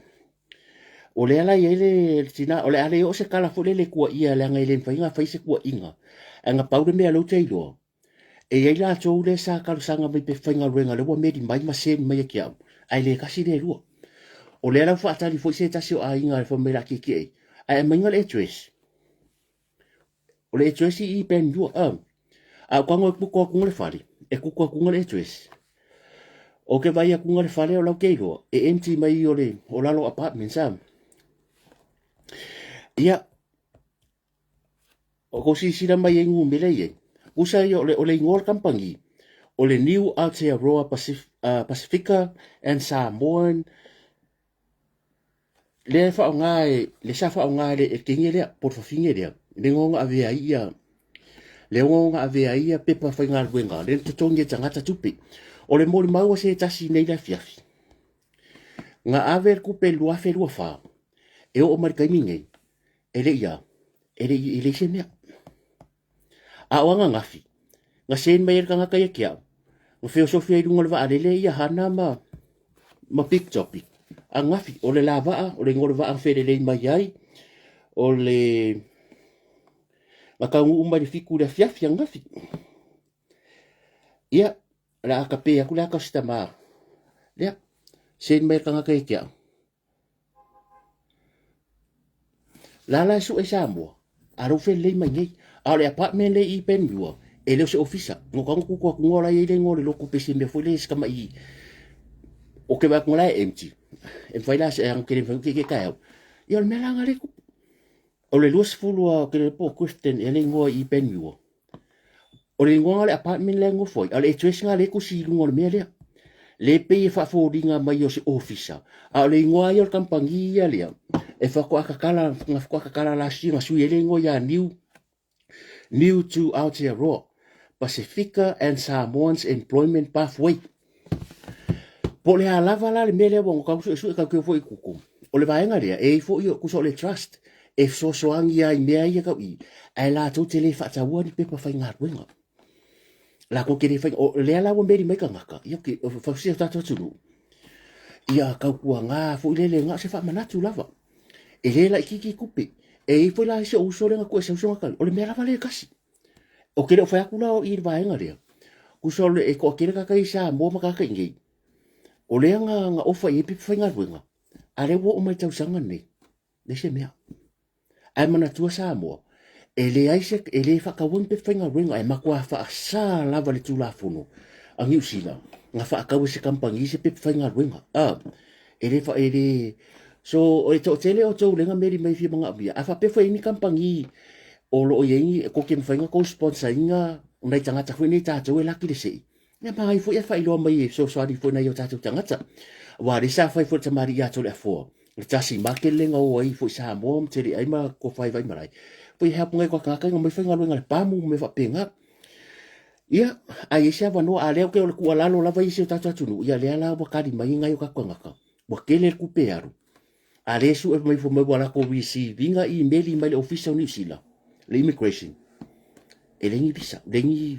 ala ele tina o le ale o se kala fo le ko ia le ngai le fa se ko inga anga paude me lo te lo e ai la tō le sa kalusanga mai pe whainga ruenga le wa meri mai ma se mai ki au. Ai le kasi le rua. O le ala wha atari fo se tasi o a inga le wha mera ki ki ei. Ai mainga le address. O le address i pen rua. A kwango e kukua kunga le whare. E kukua kunga le address. O ke vai a kunga le whare o lau kei rua. E enti mai o le o lalo apartment sam. Ia. O ko si sira mai e ngu mele ye. Usa o le ngor kampangi o le New Aotearoa Pacifica and Samoan le fa ngai le sa fa ngai le kinge le por fa finge le ngonga ave ia le ngonga ave ia pepa fa ngal wenga le te tonge tangata tupi o le moli mau se tasi nei la fiafi nga ave ku pe lua fe lua fa e o mar kaiminge ele ia ele se mea a wanga ngafi nga sen mai ka nga kaya kia nga filosofia i runga le va ale ia hana ma big topic a ngafi o le lava o le ngor va a fere le mai ai o le nga ka umba di fiku le fiafia ngafi ia la ka pe aku la ka stama ia sen mai ka nga kaya kia la su e samo a ro fe le mai ngai a le apartment le i pen bua e le se ofisa ngo ka ku ko ngola i le ngole lo ku pesi me foi le ska mai o ke ba ngola empty e foi la se ang kere ke ka yo me la ngale ku o le lus fulu a ke po question e le ngo i pen bua o le ngo le apartment le ngo foi ale tres ngale ku si ngo me le pe fa fo dinga mai o se ofisa a le ngo ai o kampangi ya le e fa ko akakala la singa su ele ngo ya new to Aotearoa Pacifica and Samoans Employment Pathway. Po le alava la le mele wong ka su ka ko foi kuku. O le vaenga ria e fo yo ku so le trust. E so angi ai mea ia ka i. Ai la to tele fa ta woni pe pa fa ngar wenga. La ko kere fa o le ala wo meri mai ka ngaka. Yo ki fa si ta to tulu. Ia ka ku nga fo le nga se fa manatu lava. E le la kiki kupe. E fo la se o so le nga ko se so ka. O le mera vale kasi. O kere fa ku la o ir vaenga ria. Ku so le e ko kere ka kai sa mo ma ka kai ngi. O le nga ofa i pe fa ngar wenga. Ale wo o mai tau sanga nei. Ne se mea. Ai mana tua sa mo. e le aise e le whakawang pe whainga ringa e makua whaasa lava le tūla whono a New Zealand nga whakau se kampangi se pe whainga ringa e le so o e tō tele o tō lenga meri mai fi mga abia a wha pe whaini kampangi o lo o yengi e ko kem whainga ko sponsor inga nai tangata whaini tātou e laki le sei nga mai fu e whailoa mai e so soari whaina i o tātou tangata wa re sa whai fu te mari ato le a fua le tasi makelenga o ai fu sa mo te ri aima ko whai vai marai pui hea pungai kwa kaka nga mai whainga luenga le pamu me whapenga. Ia, a isia wano a leo ke o le kua lalo lava isi o tatu atunu. Ia lea la wakari mai ngai o kakua ngaka. Wakele le kupe aru. A le su e mai fu mai wala ko wisi vinga i meli mai le official New Zealand. Le immigration. E lengi visa. Lengi,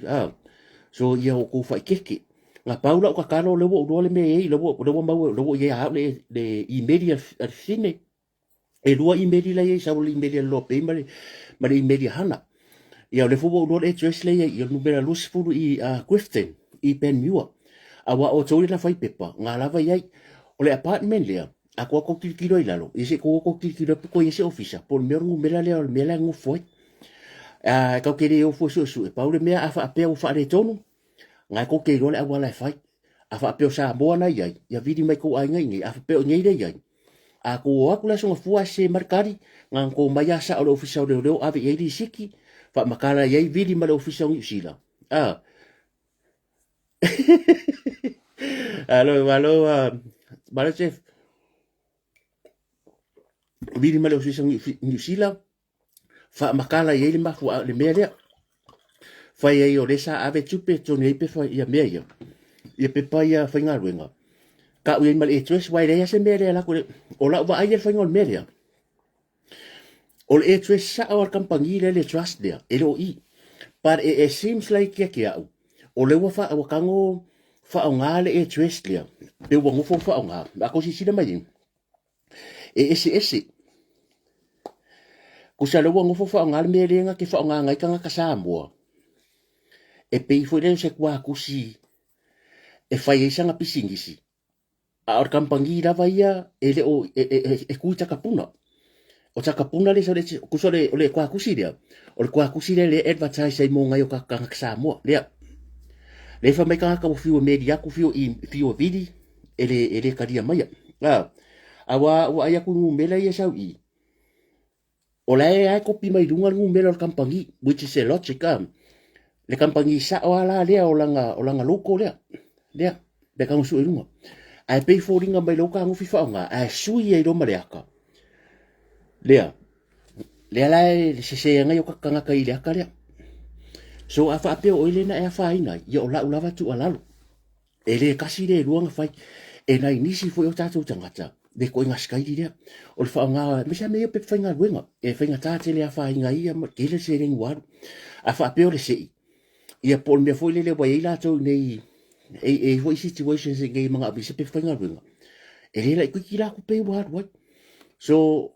so ia o ko whai keke. Nga paula o kakaro lewo o role me ei lewo mau lewo ia hao le i meli al fine. E lua i meli la ei sa o le i meli al lope ma le i meli hana. Ia le fuwa uruan e dress le ia numera lusifuru i Grifton, i Penmua. Awa o tōri la whai pepa, ngā lava iai, o le apartment lea, a kua kokirikiro i lalo, i se kua kokirikiro puko i se ofisa, po le mea rungu mela lea o le mea ngu fwoi. Kau kere o fwoi su e pau le mea a wha apea o wha are tonu, ngā kokiriro le awa lai whai, a wha apea o sa moa na iai, ia vidi mai kou ai ngai, a wha apea o ngai le iai. A kua aku la songa fua se markari, ngā kou mai asa o le ofisa o leo ave iai li siki, fa makala yai vidi ma le ofisa o New Zealand. Alo, mara chef. Vidi ma le ofisa o New Zealand. Fa makala yai le mafu le mea lea. Fa yai o lesa ave tupe toni ei pe fa ia mea ia. Ia pe pa ia whainga ruenga. Ka ui ma le e-tres wai rea se mea lea lako le. O la ua aia whainga o le mea lea. O le e-tres sa o al kampangi le trust lea. E lo i. But it seems like ke au. O le wa fa kango fa nga le e twist le. Pe wa ngo fa nga. Ba ko si sila mai. E ese. Ko sa le wa ngo fa nga le me le nga ke fa nga ngai ka ka sa mo. E pe fo le se kwa ku si. E fa ye sanga pisingisi. A or kampangi la vaia e le o e ku ta kapuna. O ta kapuna le so le ku so le kwa ku si le. O le kwa kusile le advertise ai mo ngai o ka sa mo le fa mai ka ka fiu media ku fiu vidi ele karia mai awa ia ku mela ia sau i o la ai ko pi mai lunga ngu mela o kampangi which is a logic le kampangi sa o ala le o langa loko le be ka su lunga ai pay for ringa mai loka ngu fifa nga ai sui ai do maleaka le se ngai o kakanga kai le akaria so afa pe o ile na e fa ina yo la ulava tu alalu ele kasi le luanga fai e nai nisi fo o tatu tangata de ko inga skai dia o le fa nga me sa me pe fainga wenga e fainga tate le afa inga ia ma kele se ring war afa pe o le sei ia pol me fo le wa ila to nei e foi situations e ngai manga bi se pe fainga wenga ele la ku kila ku pe war so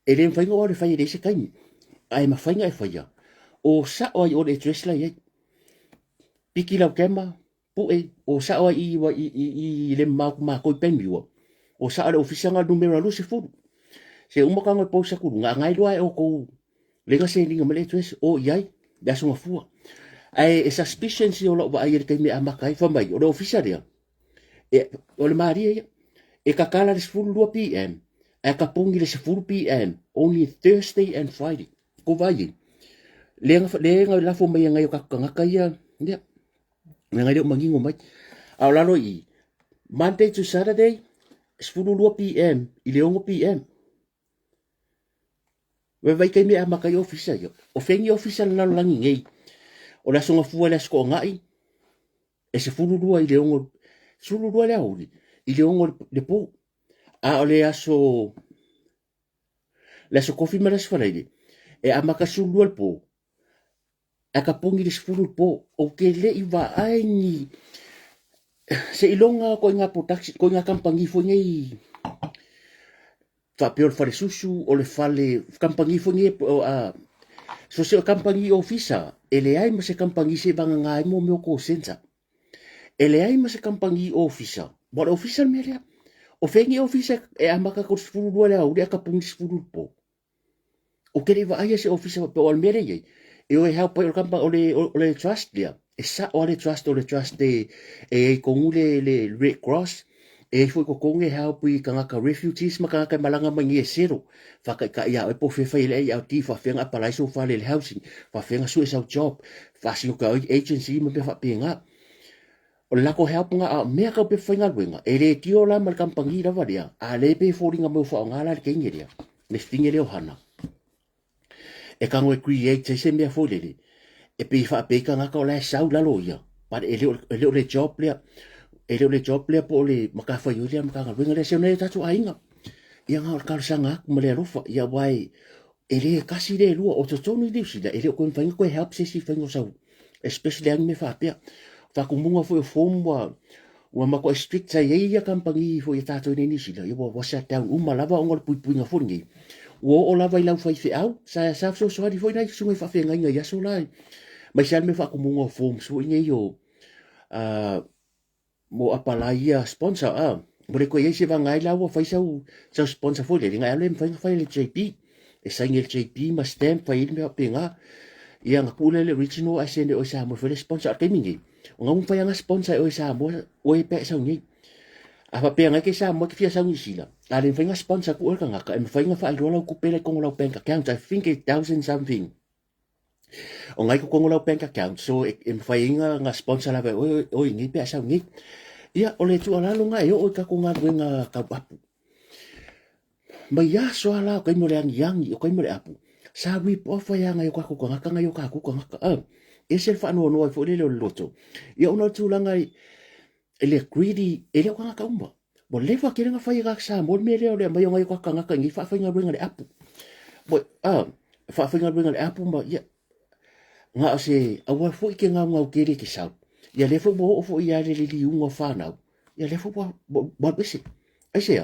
e le whainga o le whai reise kaini. Ai ma whainga e whaia. O sa o ai o le dress la iei. Piki lau kema, pu e, o sa o ai i le ma koi penmiua. O sa o le ofisanga numera lu se furu. Se umakanga i pausa kuru, ngā ngai loa e o kou lega se linga ma le dress, o iai, le asunga fua. Ai e suspicion si o lau wa ai e kai me amakai, whamai, o le ofisa rea. O le maria ia. E kakala le sefuru 2 PM. E ka pongi le 10 PM, only Thursday and Friday. Ko vai. Lenga la fo mai ngai ka ngaka ia. Ia. Ngai le mangingo mai. Au lalo i. Monday to Saturday, 10 PM, i le 11 PM. We vai kai me a makai ofisa ia. O fengi ofisa la langi ngai. O la songa fu la sko ngai. E 10 i le 11. 10 le auri. I le 11 le po. A ole aso kofi mara sfalaide e amaka sulu al po aka pongi le sfulu po o ke le iwa ai se ilonga ko nga production ko nga kampangi fo ngai fa peor fare susu o le fale kampangi fo ngai so se kampangi ofisa ele ai ma se kampangi se banga ngai mo me ko senza ele ai ma se kampangi ofisa bo ofisa me o fengi ofisa e amaka ko sfuru le au le aka pongi sfuru po o ke va ai se ofisa pe o mere ye e o help o kampa o le trust dia e sa o le trust e kongule le Red Cross e foi ko konge help i kanga refugees ma kanga malanga mangi e zero fa ka ya e po fe fe le ya ti fa fenga pa so fa le housing fa fenga su sa job fa si ka agency ma pe fa pinga o la ko help nga a me ka pe fenga wenga e le ti o la mal kampangi la varia a le pe foringa mo fa ngala ke ngeria le stinge le ohana e kango e create se me fo le e pe fa pe kanga ka la sa la loia pa e le job le le job le po le maka fa yo le maka wenga le se ne ta tu ainga ia nga ka sanga mo le rofa ia wai e le kasi le lua o to tonu le sida e le ko fa ko help se si fa ngo sa especially ang me fa pe fa ku munga fo form wa ma ko strict sa ye ia kampangi fo ia tato ni sida ia wa shut down uma lava ngol pui pui nga fo ngi wo o lava ila fa fi au sa so so di fo ina su fa fe nga ia so lai mai sa me fa ku munga form so ngi yo mo apalaia sponsor mo le ko ye se va ngai la wo fa sa sponsor fo le ngai le fa le JP e sa ngel JP ma stamp fa ile me pinga ia nga kule le original asende o sa mo fa le sponsor ke mingi nga mo fa nga sponsor o sa mo o e pe sa ngi a fa pinga ke sa mo ke fia sa ngi sila a le fa nga sponsor ko ka nga e fa nga fa lo ku pele ko lo penka count I think 1000 something o ngai ko lo penka count so e fa nga sponsor la o ngi pe sa ngi ia o le tu ala lunga e o ka ko nga wenga ka papu mai ya so ala ko mo le yang ko mo le apu sa wi po fa ya ngai ko ko nga ka ngai ko ko nga e se fa no no fo le loto ia ona tu langa ele greedy ele ko nga ka umba bo le fa kire nga fa ya sa mo me le mai ngai ko ka nga ka ngi fa nga wenga le apu bo fa nga wenga le apu ma ia nga se awa fo ke nga nga ke ki sa ia le fo bo fo ia le unga fa na ia le fo bo bese ai se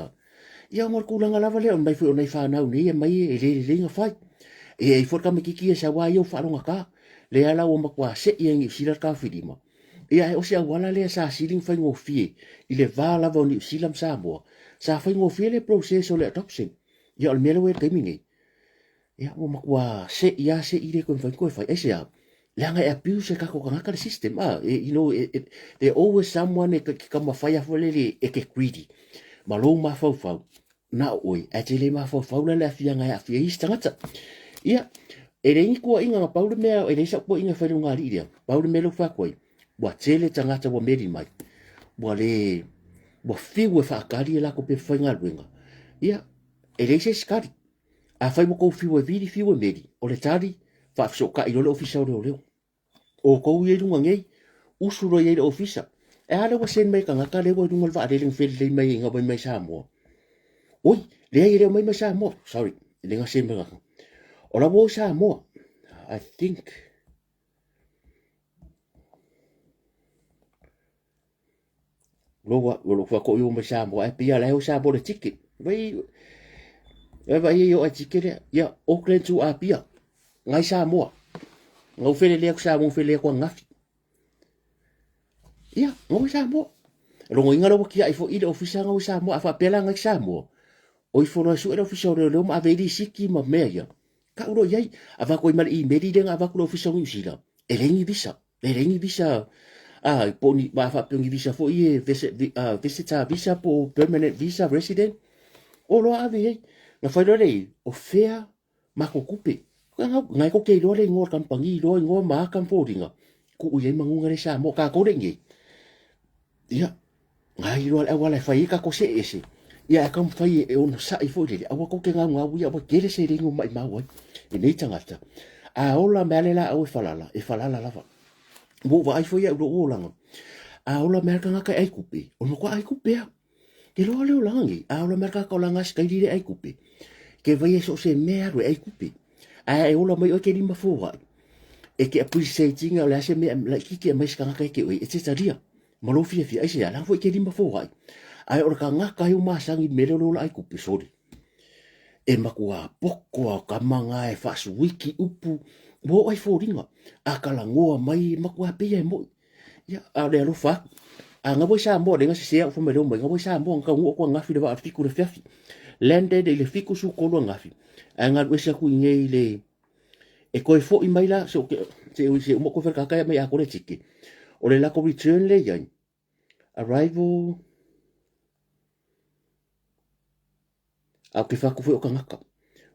ia mo ku langa lava le mai fo nei fa na ni mai le nga fa e fo ka me ki sa wa yo fa nga ka le ala o makwa se ia ngi sila ka fidima ia o se wala le sa siling fa ngo fie ile va la vo ni silam sa mo sa fa ngo fie le proceso le adoption ia al melo e temini ia o makwa se ia se ile ko fa e se langa abuse ka ko ka system you know there always someone que kama fire for le e ke greedy malo ma fo fo na oi atile ma fo fo la fia nga fia istangata ia e re ko inga paulo me e re sa ko inga fa nga ri dia paulo me lo fa ko wa tele tangata wa meri mai wa le wa fi we fa kari la ko pe fa nga luenga ia e re se skari a fa mo ko fi we vidi fi we meri o le tari fa so ka i lo official le o ko ye lunga ngai usuro ye official e ala wa sen mai kanga ka le wo dungal va le ling fel le mai nga mai sa mo oi le ye mai sa mo sorry le nga sen mai o la wo sa mo I think lo fa ko yo mai sa mo e pia le o sa bo le ticket vai yo a ticket ya Auckland to Apia ngai sa mo ngau fele le sa mo fele ko ngafi ia ngau sa mo rongo inga lo ki ai fo ile ofisa ngau sa mo afa pela ngai sa mo oi fo no su ele ofisa le ma vedi siki ma meya ka uro yai ava ko mal i medi den ava ko ofisa ngi sila elengi visa poni ma fa poni visa fo i visitor visa po permanent visa resident o lo ave na fa lo le o fea ma ko kupe ngai ko ke lo le ngor kampangi lo ngor ma kam fo ringa ku ye mangunga le sa mo ka ko rengi ia ngai lo e wala fa ka ko se ese ia kam fa e on sa I fo le awa ko ke nga nga wi awa ke le se ringo mai ma wa e nei tangata a ola melela au falala lava mo va ai fo ia lo olanga a ola merka nga ka ai kupe o no ko ai kupe ke lo le olangi a ola merka ka olanga ska dire ai kupe ke vai so se mero ai kupe ai ola mai o ke lima fo wa e ke appreciating o la se me la ki mai ska nga ke o e tsa dia malo fia ai se ala fo ke lima fo wa ai o ka nga ka yu masangi mero lo ai kupe sori e makua poko ka manga e fasu wiki upu mo ai fo ringa a kala ngoa mai makua pe e mo ya a le lo fa a nga bo sa mo de nga se fo me lo mo nga bo sa mo ka ngo ko nga fi de va article de fiafi landed ile fiku su kolo ngafi anga wesa ku nge ile e koe fo i mai la so se mo ko fer kaka mai akore tiki o le la ko return le yan arrival a ke fa ku fo kangaka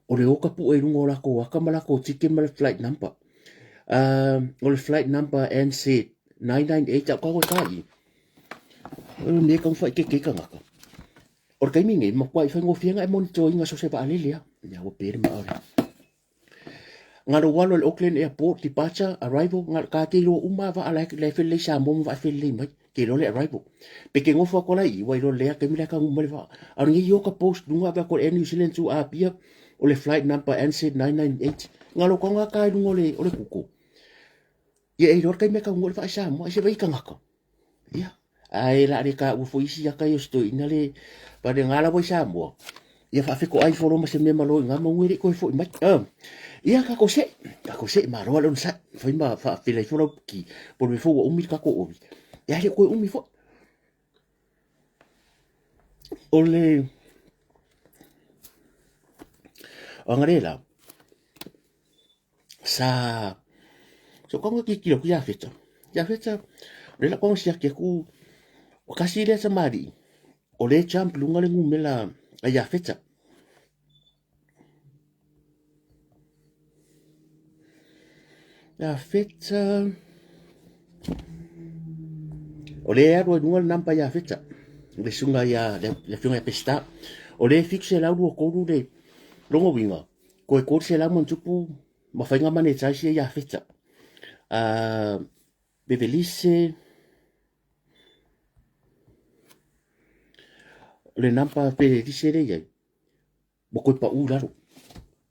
o le oka pu e rungo la ko waka mala ko tiki mala flight number o le flight number NZ 998 a ko tai o le kang fa ke kangaka o kai mingi ma kwai fa ngofianga e monitor inga so se ba alelia ya o pere ma ora ngaro walo le Auckland Airport departure arrival ngar ka ke lo uma va ala le fe le sa mo va fe le mai ke lo le arrival pe ke ngofo ko lai wa lo le ke mi la ka mo le va a ngi yo ka post dunga ba ko New Zealand to apia o le flight number NZ 998 ngalo ko nga ka dungo le o le kuku ye e lo ka me ka mo le va sa mo se va i ka ngaka ya ai la re ka u fo isi ya ka yo sto ina le pa de ngala bo sa mo ia fa fe ko ai fo ma se me malo nga mo ngiri ko fo mai ia ka ko se ma ro lo sa fa ma fa fe le fo ki por me fo o mi ka ko o ia le ko o mi fo o le angarela sa so ko ki ki lo ya fecha le la ko sia ke ku o kasi le sa mari o le champ lunga le ngumela ya fecha o le aro lunga nampa ya fecha le sunga ya le fiunga pesta o le fixe la ru ko ru le longo winga ko ko se la mon tupu ma fainga mane tsaisi ya fecha bevelise le nampa pe disere ya mo ko pa ularo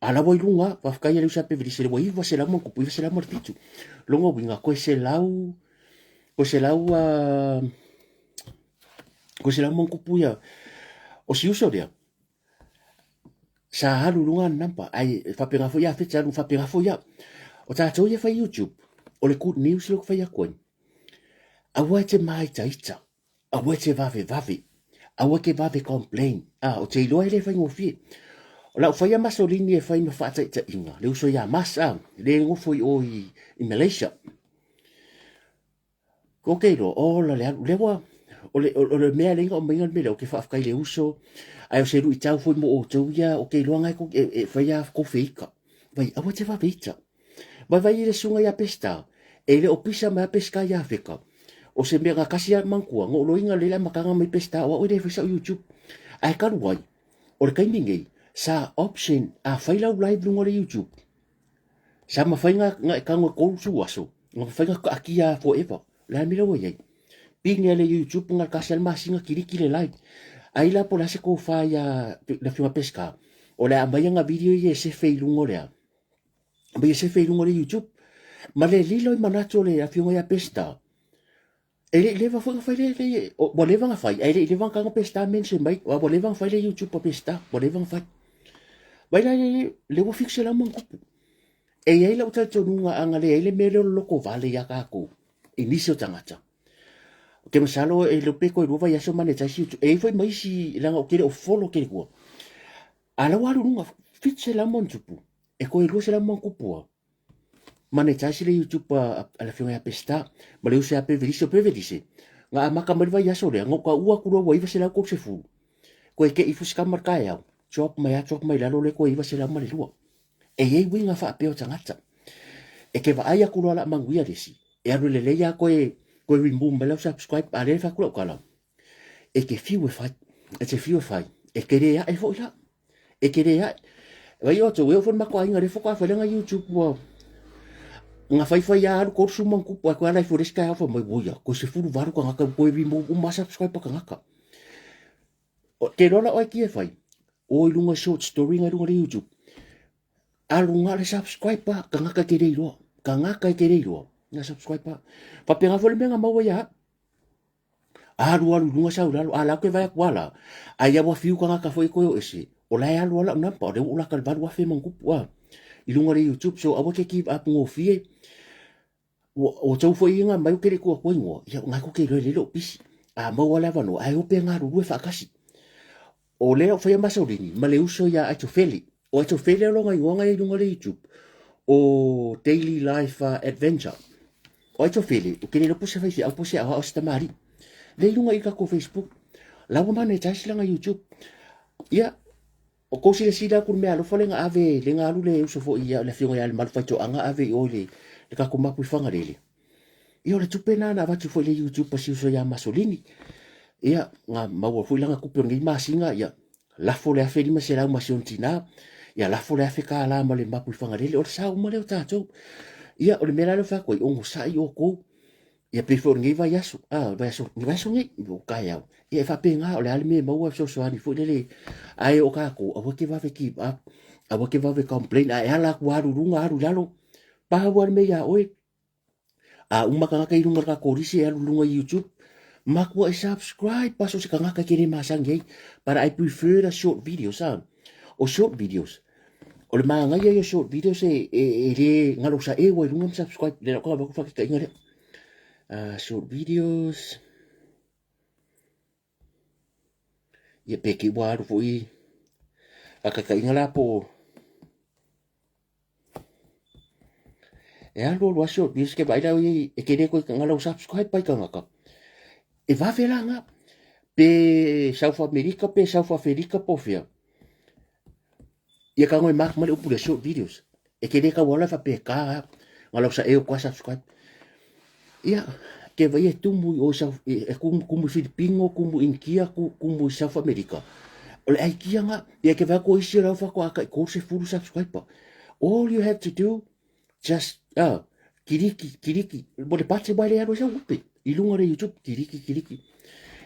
ala voi lunga va fkai le usa pe disere voi va se la mon kupu va se la mortitu longo winga ko se lau ko se lau ko se la mon kupu ya o si uso dia sa halu lunga nampa ai fa pe fo ya fecha lu fa pe fo ya o ta to ye fa YouTube o le good news lo fa ya ko a wete mai taita a wete vave a wete vave complain o te lo ele fa ngofi o la fa ya masolini e fa no fa taita inga le uso ya masa le ngofo i Malaysia ko ke lo o la le wa o le mea lenga o menga mele o ke fa afkai le uso ai o se ru i tau foi mo o tau ya o ke loanga ko e fa ya ko feika vai a wete vave ita vai le sunga ya pesta ele o pisa ma pesca ya feka o se mega kasia mankua ngo loinga lela makanga mai pesta o ide fa YouTube ai ka wai o ka mingi sa option a faila live lungo le YouTube sa ma fainga nga ka ngo ko su aso ngo fainga ka akia forever la mi lo ye pinga le YouTube nga kasia masinga kiriki le live ai la pola se ko fa ya la fima pesca o la ambayanga video ye se fe lungo le ba se fe lungo le YouTube ma le lilo i manato le afionga ya pesta ele leva foi fai le o leva nga fai ele leva nga pesta men se mai o leva fai le YouTube pa pesta o leva fai vai la le wo fixe la mon kupu e ele o tata nunga anga le ele mele loko vale ya ka ko inicio tangata ke masalo e lo peko i ruva ya so mane tasi e foi mai si langa o kere o follow kere ko ala waru nunga fixe la mon tupu e ko i ruva la mon kupu mane tasi le YouTube ala fionga ya pesta ma le usa pe velise nga maka malva ya so le ngo ka ua ku ro wa iva se la ko se fu ko e ke i fuska marka ya chop mai la lo le ko iva se la male lo e ye winga fa pe o tangata e ke va aya ku la manguia desi e aru le ya ko remove la subscribe ale fa ku kala e ke fiu fa e ke re ya e fo la e ke re ya vai o to we fo ma ko inga re fo ka fa nga YouTube wo nga fai ya alu ko suma ku ko ala fureska ya fo mai boya ko se furu varu ka ngaka ko mo uma subscribe pa ngaka o te rola o ki e fai o lunga short story nga lunga YouTube alu nga le subscribe pa ka ngaka ke reiro nga subscribe pa pe nga fo le nga mawa ya alu lunga sa ala ke vai kwala aya wa fiu ka ngaka fo ko ese o la ya lu ala na pa de ula ka varu wa fe mangu wa ilunga le YouTube so awa ke keep up ngofie o tau fo inga mai kere ko ngo ya nga ko ke le lo pisi a mo wala vano ai o pe nga ru fa kasi o leo fai masolini ma le uso ya aito feli o aito feli lo ngai wonga i lunga le YouTube o daily life adventure o aito feli o kene no pusa fai au pusa a sta mari le lunga i ka ko Facebook la wa mane tashi langa YouTube ia o ko sila ku me alo fale nga ave le nga alu le uso fo ia le fionga ya le mal faito anga ave o le ka ko mapu fanga le ia le tupena na va tu fo le YouTube pa si uso ya masolini ia nga maua fu langa ku ngi masinga ia la fo le afeli ma sela ma siontina ia la fo le afeka la ma le mapu fangarele o sa o ma le tato ia o le mera le fa ko o sai o ko ia pe fo ngi va yasu va yasu ngi o ka ia ia fa pe nga o le alme maua so so ani fo le ai o ka ko o ke va ve ki a o ke va ve complain ai ala ku aru runga aru lalo pa wa me ya oi a umaka ka irunga ka ko risi aru lunga YouTube makwa subscribe paso se kanga kiri masangi but I prefer the short videos o short videos o le manga ya short videos re ngalo sa e wa lungam subscribe le ko ba ko fa ka ngale short videos ye peki wa ru foi aka ka ngala po e alo lo short videos ke ba ida e kene ko ngalo subscribe pa ka ngaka e va vela nga pe South America pe South Africa po fia ia ka ngoi mak male upu le short videos e ke ka wala fa pe ka ngalo sa e ko subscribe ia ke vai tu mu o sa e kumu Filipino kumu India kumu South America o le ai kia nga ia ke va ko isi ra fa ko aka ko se full subscribe pa all you have to do just kiriki mo le pate ba le aro sa upe ilunga le YouTube kiriki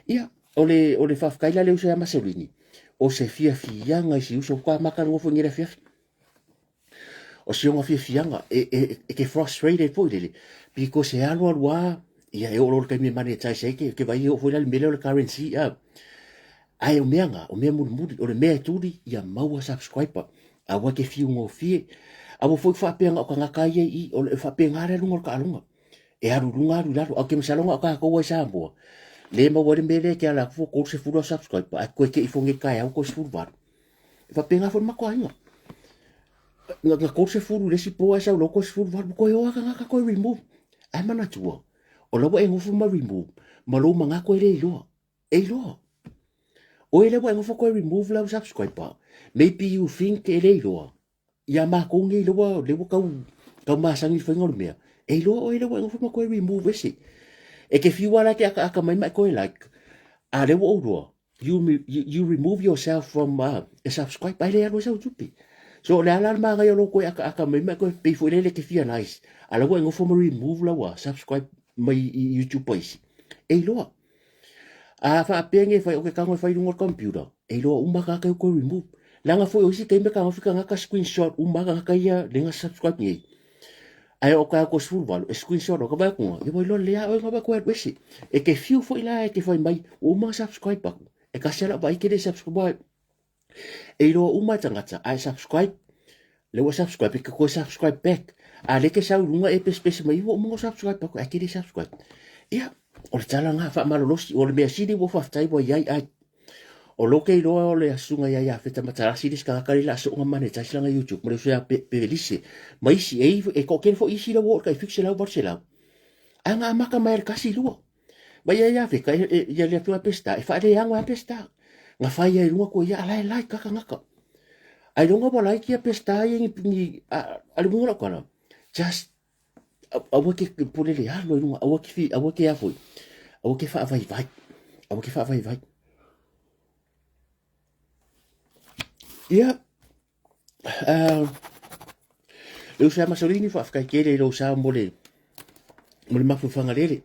ia o le fafkaila le uso ya masolini o se fianga i si uso kwa maka ngofo ngira fia o se ngo fianga e ke frustrated po ile because e alo alwa ia e olo ka mi mane tai sei ke vai o foi le mele le currency ai o mea muri o le mea turi ia maua subscriber a wa ke fiungo fie a wo foi fa penga o ka ngaka i o le fa penga le lunga ka lunga e aru lunga aru laro o ke msalonga ka ko wa sa mo le ma wale mele ke ala fo ko se fulo subscribe a ko ke ifonge ka ya ko se fulo var fa penga fo ma ko ainga nga ko se fulo le si po sa lo ko se fulo var ko yo ka ko remove ai mana tua o lo e ngofu ma remove ma lo manga ko le lo o ele wa ngofu ko remove la subscribe pa maybe you think ele lo ya ma ko ngi lo le ka ma sangi fo ngol me e lo o ele wa ngofu ma ko remove ese e ke fiwala ke aka mai mai ko like a le wo you remove yourself from a subscribe by le alo sa utupi so le ala ma ga yo ko aka mai mai ko pe fo le ke fia nice ala wo ngofo mo remove la wa subscribe mai YouTube page e lo a fa penge fa o ke ka ngo fa i computer e lo umba ka ko remove langa fo o si ke me ka ngofika ngaka screenshot umba ka ya le nga subscribe ni ai o ka ko sul screenshot o ka ba ko e lo le o ka ba ko wesi e ke fiu fo ila e ke fa mai o ma subscribe pa e ka sela ba i ke de subscribe e lo uma tangata ai subscribe le wa subscribe ke ko subscribe back a le ke sa lunga e pe mai o mo subscribe pa ko e ke de subscribe ia o le tala nga fa malolosi o le me sidi wo fa tai bo yai ai o loke i loa o le asunga ia feta matarasi dis ka kari la so ngama ne tasi langa YouTube mo le fia pelisi mai si e ko ken fo isi la wo ka fixe la Barcelona anga maka mai kasi lua mai ia fe ka ia le tua pesta e fa le anga pesta nga fa ia lunga ko ia ala lai ka ngaka ai lunga ba lai kia pesta ia ni ali mo ko na just awo ke pole le alo lunga awo ke ya foi awo ke fa vai vai ia le usa masolini fa ka kere lo sa mole mafu fanga lele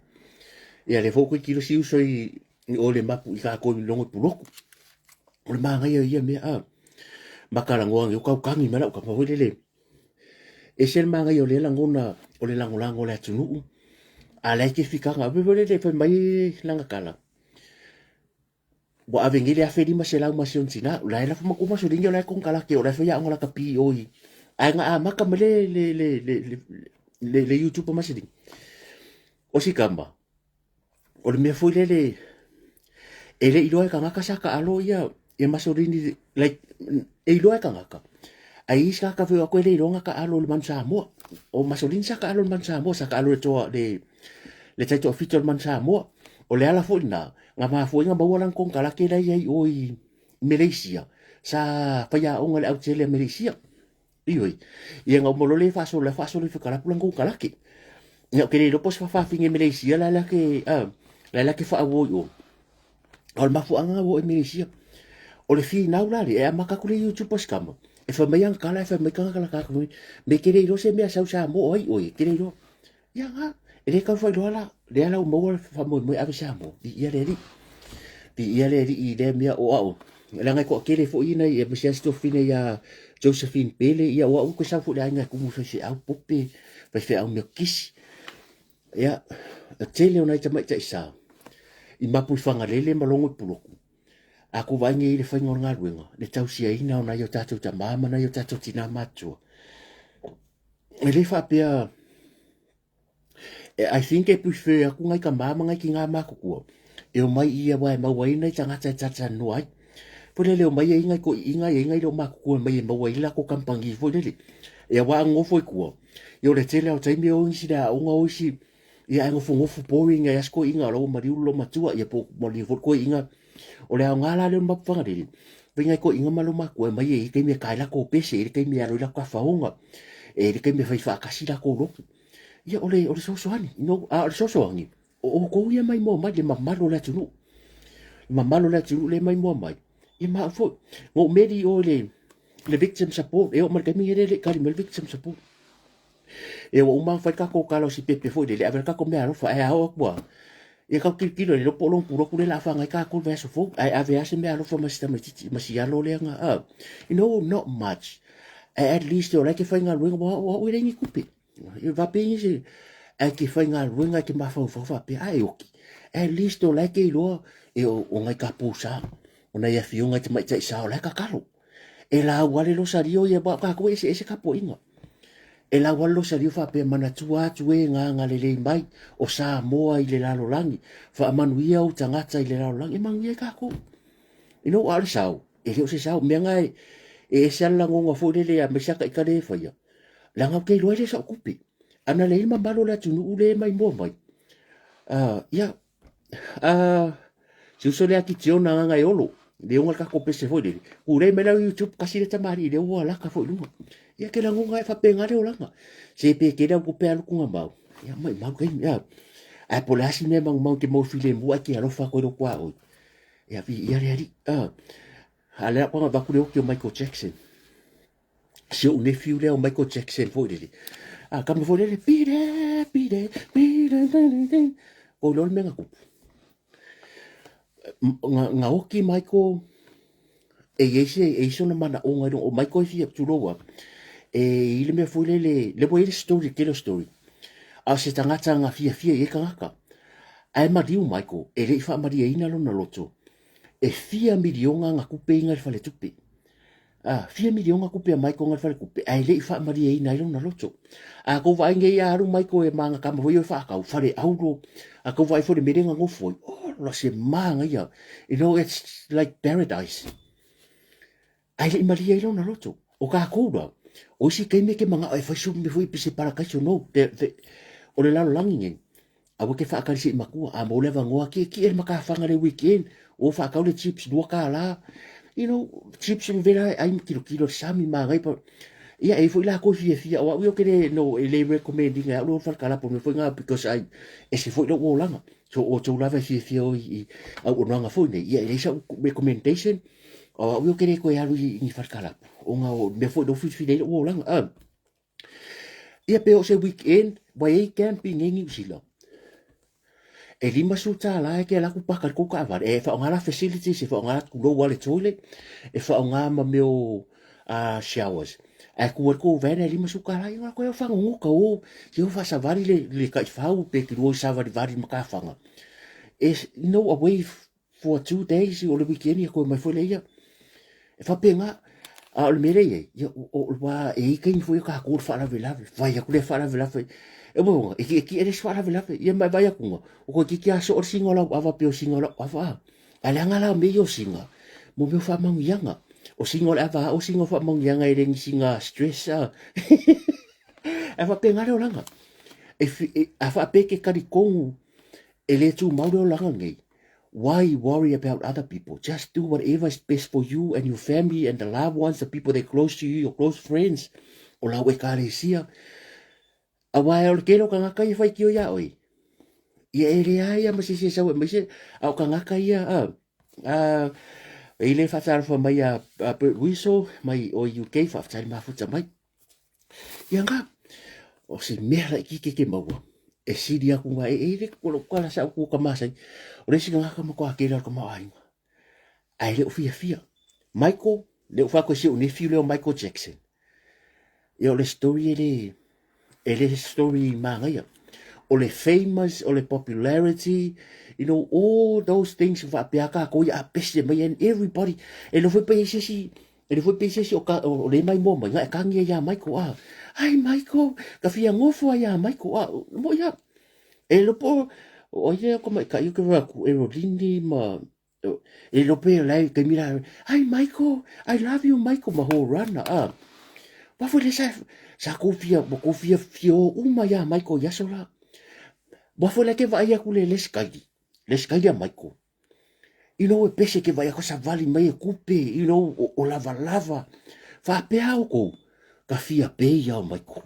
ia le foko kilo si uso i o le mapu i ka ko longo puloko o le manga ia me makala ngoang yo ka kangi mala ka fa lele e sel manga yo le langona o le langolango le tunu ala ke fika nga be le fa mai langa kala bo avengile a fedi masela masion tina la ela fa makuma so dingo la kon kala ke o la fa ya ngola ka pi oi ai nga maka mele le YouTube masidi o si kamba o le me foi ele ilo ka ngaka saka alo ia e masorini like e loa ka ngaka ai ska ka fe ko le ronga ka alo le man Samoa o masorini sa ka alo le man Samoa sa ka alo le taito official man Samoa o le ala fo na nga ma fo nga bawalan kong kala ke dai ai oi Malaysia sa pa ya o le Australia Malaysia ioi ia nga mo le fa so le fe kala pulang kong kala ke nga ke le pos fa finge Malaysia la la ke fa wo yo o ma fu anga wo Malaysia o le fi na ula e maka kule YouTube pos kama e fa mai ang kala fa mai kala ka me ke le se me sa mo oi ke le ya nga e le ka fa lo la le ala mo fa mo ave sa mo ia le i le mia o au la ngai ko ke le fo ina e me sto fine ya Josephine Pele ia o ko sa fu le nga ku mo se au pope pa fe au me kis ya tele ona ta mai ta sa i mapu fanga lele malongo puloku aku vange i le whainga o ngā ruenga, le tau sia ina o na yo tātou ta māma na yo tātou tina mātua. E le whapea, I think e puwhi aku ngai ka māma ngai ki ngā mākukua. E o mai ia wai mawai nei tangata e tata no ai. Pone leo mai e ingai ko ingai e ingai leo mākukua mai e mawai la ko kampangi fo lele. E wa ngofo i kua. E o le tele au taimi o isi da o ngā oisi, ia ngofo boring e asko inga lo mariu lo matua, ia po mali fo ko inga o le ngala le mapanga dili vinga ko inga malo mako mai e ke me kaila ko pese e ke me alo la ka faunga e ke me fai fa kasi la ko lo ia ole so ani no a so ani o ko ia mai mo mai le mamalo la tunu le mai mo mai e ma fo ngo medi o le victim support e o mar ke mi le ka le victim support e o ma fai ka ko kalo si pepe fo le aver ka ko me alo fa e a o kwa e ka kilo le lopo long puro kule la fanga ka ko verso fo ai ave ase me alo fo masi alo le nga not much at least o like fainga luenga wa o rengi kupe e va pe se e ke fainga luenga ke ma fo fa pe ai oki at least o like e lo e o ngai ka pusa o na ia fiunga te mai sa o like ka kalo e la wale lo sario e ba ka ko ese ka po inga e la wallo sa riu fa pe mana tua tue nga le mai o sa moa i le lalo langi fa manuia o tangata i le lalo langi e mangia ka ko ino ala sau e leo se sau me ngai e se ala ngonga fo le a mesaka i ka le fa ia la nga ke loile sa kupi ana le ima balo la tunu ule mai mo mai ia si uso le aki tiona nga olo le unga ka ko pese fo le ure me la YouTube kasi le tamari le wala ka fo lunga ia ke lango ngai fa penga le olanga se pe ke da ku pe alu kunga mau ia mai mau kai ia a polasi me mang mau ke mo file mu aki alo fa ko do kwa o ia vi ia ri ala pa ba ku le o Michael Jackson se o nephew le o Michael Jackson fo le a ka me fo le pide o lo me ngaku nga oki Michael e ese na mana o ngai o Michael fi tu lo e ile me foi le boile story ke story a se tangata nga fia e kanga ai mariu Michael e le fa maria ina lo na loto e fia milionga nga kupe inga fale tupe fia milionga kupe Michael nga fale kupe ai le fa maria ina lo na loto a ko vai nge ya ru Michael e manga ka mo yo fa ka fale aulo a ko vai fo de merenga ngo foi oh lo se manga ya it's like paradise ai le maria lo na loto o ka ko o si kai me ke manga ai fa sum me foi pise para ka no o le lalo langi ngen a wo ke fa ka si maku a mo le vangoa ki e maka fanga le weekend o fa ka le chips do ka la chips me vera ai kilo sami ma ngai pa ia e foi la ko fia o yo ke no e le recommending a lo fa ka la po me foi nga because ai e se foi lo o langa so o to la fia o i o nga foi ne ia e sa recommendation o yo ke ko ya ni fa ka la o nga me foi do fi o langa ia pe o se weekend vai camping ngi sila e lima suta la ke la ku pakar ko ka va e fa ngala facilities e fa ngala ku lo wale toilet e fa ngala ma meu showers e ku ko vena lima suka la nga ko fa ngu ka o yo fa sa vari le ka fa u pe ki ro sa vari ma ka fa nga is away for 2 days o le weekend ko mai foi le ia e fa penga a o mere ye o wa e ke foi ka ko fa la vela vai ku le fa la vela e bo e ki e fa la vela ye mai vai ku o ko ki aso o singola ava pe o singola ava ala ngala me yo singa mo me fa mang yanga o singo le ava o singo fa mang yanga e rengi singa stress e fa pe ngare o langa a fa pe ke kari kongu e le tu mauro o langa ngai. Why worry about other people? Just do whatever is best for you and your family and the loved ones, the people that are close to you, your close friends. O la we kare sia. A wai o kero ka ngaka i fai ki o ia oi. Ia e rea ia masisi sa we masisi. A o ka ngaka ia e le whatara wha mai a Bert Wiesel mai o UK whawhtari mafuta mai. Ia ngā, o se mea la ki ke maua. E siri aku ngā e re kula sa aku ka masai. O resi ka ngaka mako a kera ka maa ainga. Ai leo fia fia. Michael, leo whako si o nephew leo Michael Jackson. Ia o le story e le story māngaia. O le famous, o le popularity, you know, all those things whapeaka ko ia apese mai and everybody. E lo foi pe sesi, o le mai mo mai nga ka ngia ia Michael a. Ai Michael, ka fia ngofo ia Michael a. Mo ia. E lo po o ia ko mai ka yu ka ku e ro lindi ma e lo pe lai ke mira. Ai Michael, I love you Michael ma ho run a. Wa foi le sa ko fia fio uma ia Michael ya sola. Wa foi le ke va ia ku le a Michael. You know, e pese ke vai ako sa vali mai e kupe, you know, o lava. Fa pea o ko, ka fia pe ia o Michael.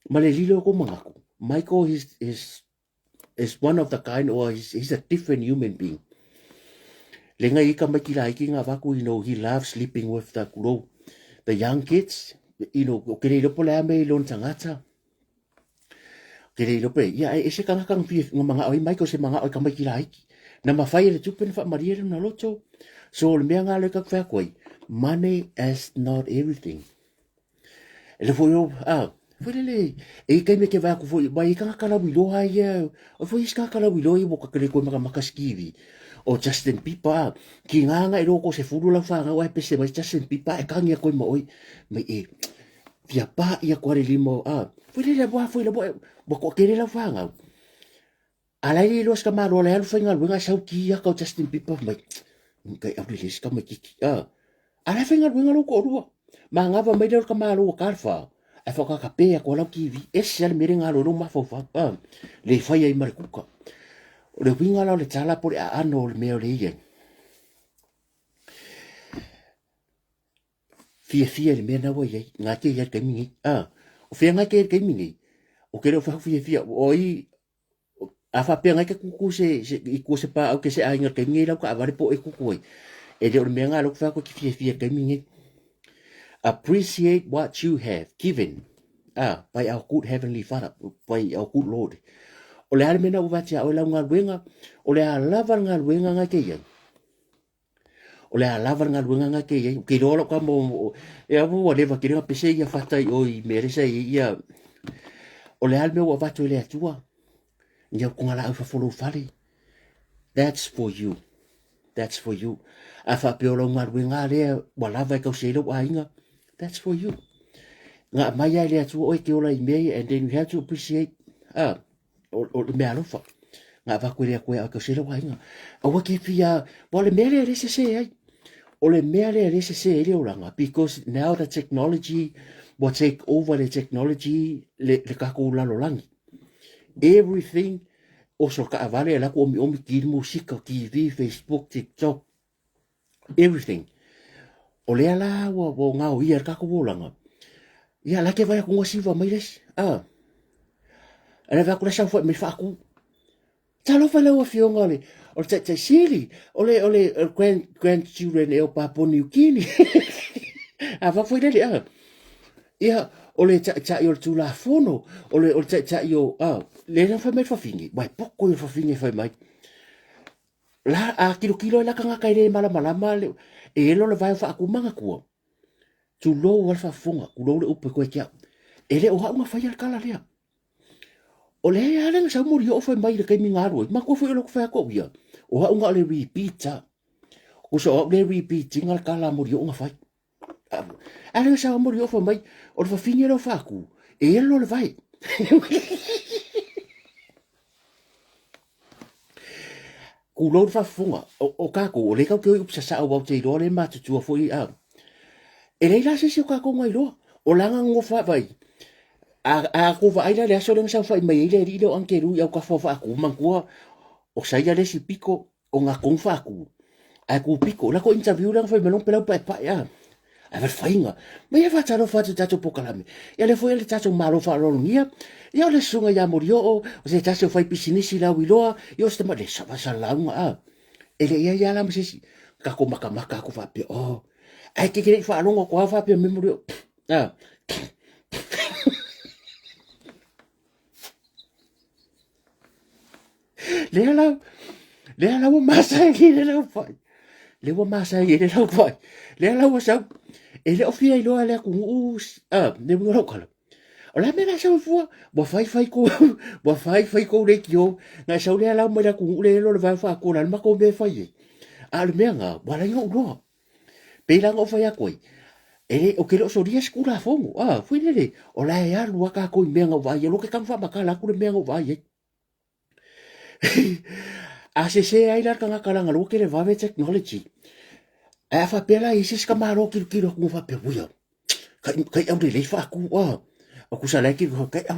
Ma le lilo ko mangaku. Michael is one of the kind, or he's a different human being. Le ngai ika mai ki la iki ngā waku, you know, he loves sleeping with the young kids. You know, kere ilopo le ame ilon tangata. Kere ilopo e se kangakang pia ngā mga oi Michael se mga oi ka mai ki la iki. Na mawhai le tupen wha maria na loto. So le mea ngā le kak whea koe. Money is not everything. E le fo yo, fo le, e kai me ke whea ko fo, mai ka ngakala wiloha ia, o fo iska ngakala wiloha i mo kakare koe maka makaskiwi. O Justin Bieber, ki nganga e roko se furu la whanga, wai pese mai Justin Bieber, e kangia koe ma oi, mai fia pa ia kuare limo, fo le boa, mo ko kere la whanga. Alai lo ska maro le alfa ngal wenga sau ki ya ka Justin Bieber mai kai au le ska mai ki ala fenga wenga lo ko ru ma nga va mai ka maro ka alfa e fa ka pe ko la ki vi e sel mere nga lo ma fo fa le fa ya mar ku ka le winga la le tala por a no le me le ye fia le me na wo ye nga ke ya ke mi o fia nga ke mi o ke lo fa fia oi a fa pe ngai ke kuku se pa au ke se ainga ke ngai la ka vale po e kuku e de o me nga lo fa ko ki fia ke mi appreciate what you have given by our good heavenly father, by our good lord o le ale mena o vatia o la nga wenga o le lava nga wenga nga ke ye o le lava nga wenga nga ke ye ke lo ka mo e abu o le va ke nga pese ia fata o i merese ia o le ale me o vato le atua. Ia ko ngala fa follow fali. That's for you. That's for you. Afa pe o ngar winga le wala vai ka selo ainga. That's for you. Nga mai ai le atu o ke ola email and then you have to appreciate o me alofa. Nga va ko le ko ka selo ainga. O ke fia o le mele le se ai. O le mele le se le oranga because now the technology will take over the technology le ka ko la langi. Everything also ka avale la ko omi ki musika TV Facebook TikTok everything o le ala wo nga o ia ka ko bolanga ia la ke vai ko ngosiva mai les ana va ko la sa fo me fa ku talo fa le o fionga le o te sili o le grandchildren e o Papua New Guinea ava foi le ia o le ta yo tu la fono o le ta yo le na fa me fa fingi mai poko yo fa fingi fa mai la a kilo la kanga kai le mala le e lo le vai fa ku manga ku tu lo wa fa funga ku lo le upe ko kia e le o ha nga fa ya kala le o le ya le sa muri o fa mai le kai mi ngaro ma ko fa lo fa ko ya o ha nga le repeat o so le repeat ngal kala muri o nga fa ale sa mo rio fa mai o fa finero fa ku e lo le vai ku lo fa funga o ka ko le ka ke upsa sa o te lo le ma tu foi a e le la se ka ko ngai lo o langa ngo fa vai a ko va ida le so le sa fa mai le ri lo anke ru ya ka fa ku man ku o sa ya le si pico o nga kong fa ku a ku pico la ko interview la fa melong pela pa ya a ver fainga me ia fa talo fa tato pokalame ya le foi le tato malo fa lo ngia ya le sunga ya morio o se tato fa pisinisi la wiloa yo sta ma le sa sa la a ele ia la mse ka ko maka ko fa pe o ai ke fa lo ko fa pe me morio ah le ala wo masa ki le lo fa le wo masa ye le lo fa le ala wo sa ele o fia ilo ale ku ne mo lo kala ola me la sa fu bo fai ko bo fai ko le kio na sa le ala mo la ku le lo va fa ko la ma ko be fai al me nga wala yo no pe la ngo fa ya ko ele o ke lo so dia skula fongo fu le ola ya lu ka ko me nga va ye lo ke kan fa makala ku le me nga va ye a se ai la kanga kala nga lo ke le va ve technology a fa pela i sis ka maro ki ro ku fa pe buya kai au le fa ku o ku sa la ki ko kai au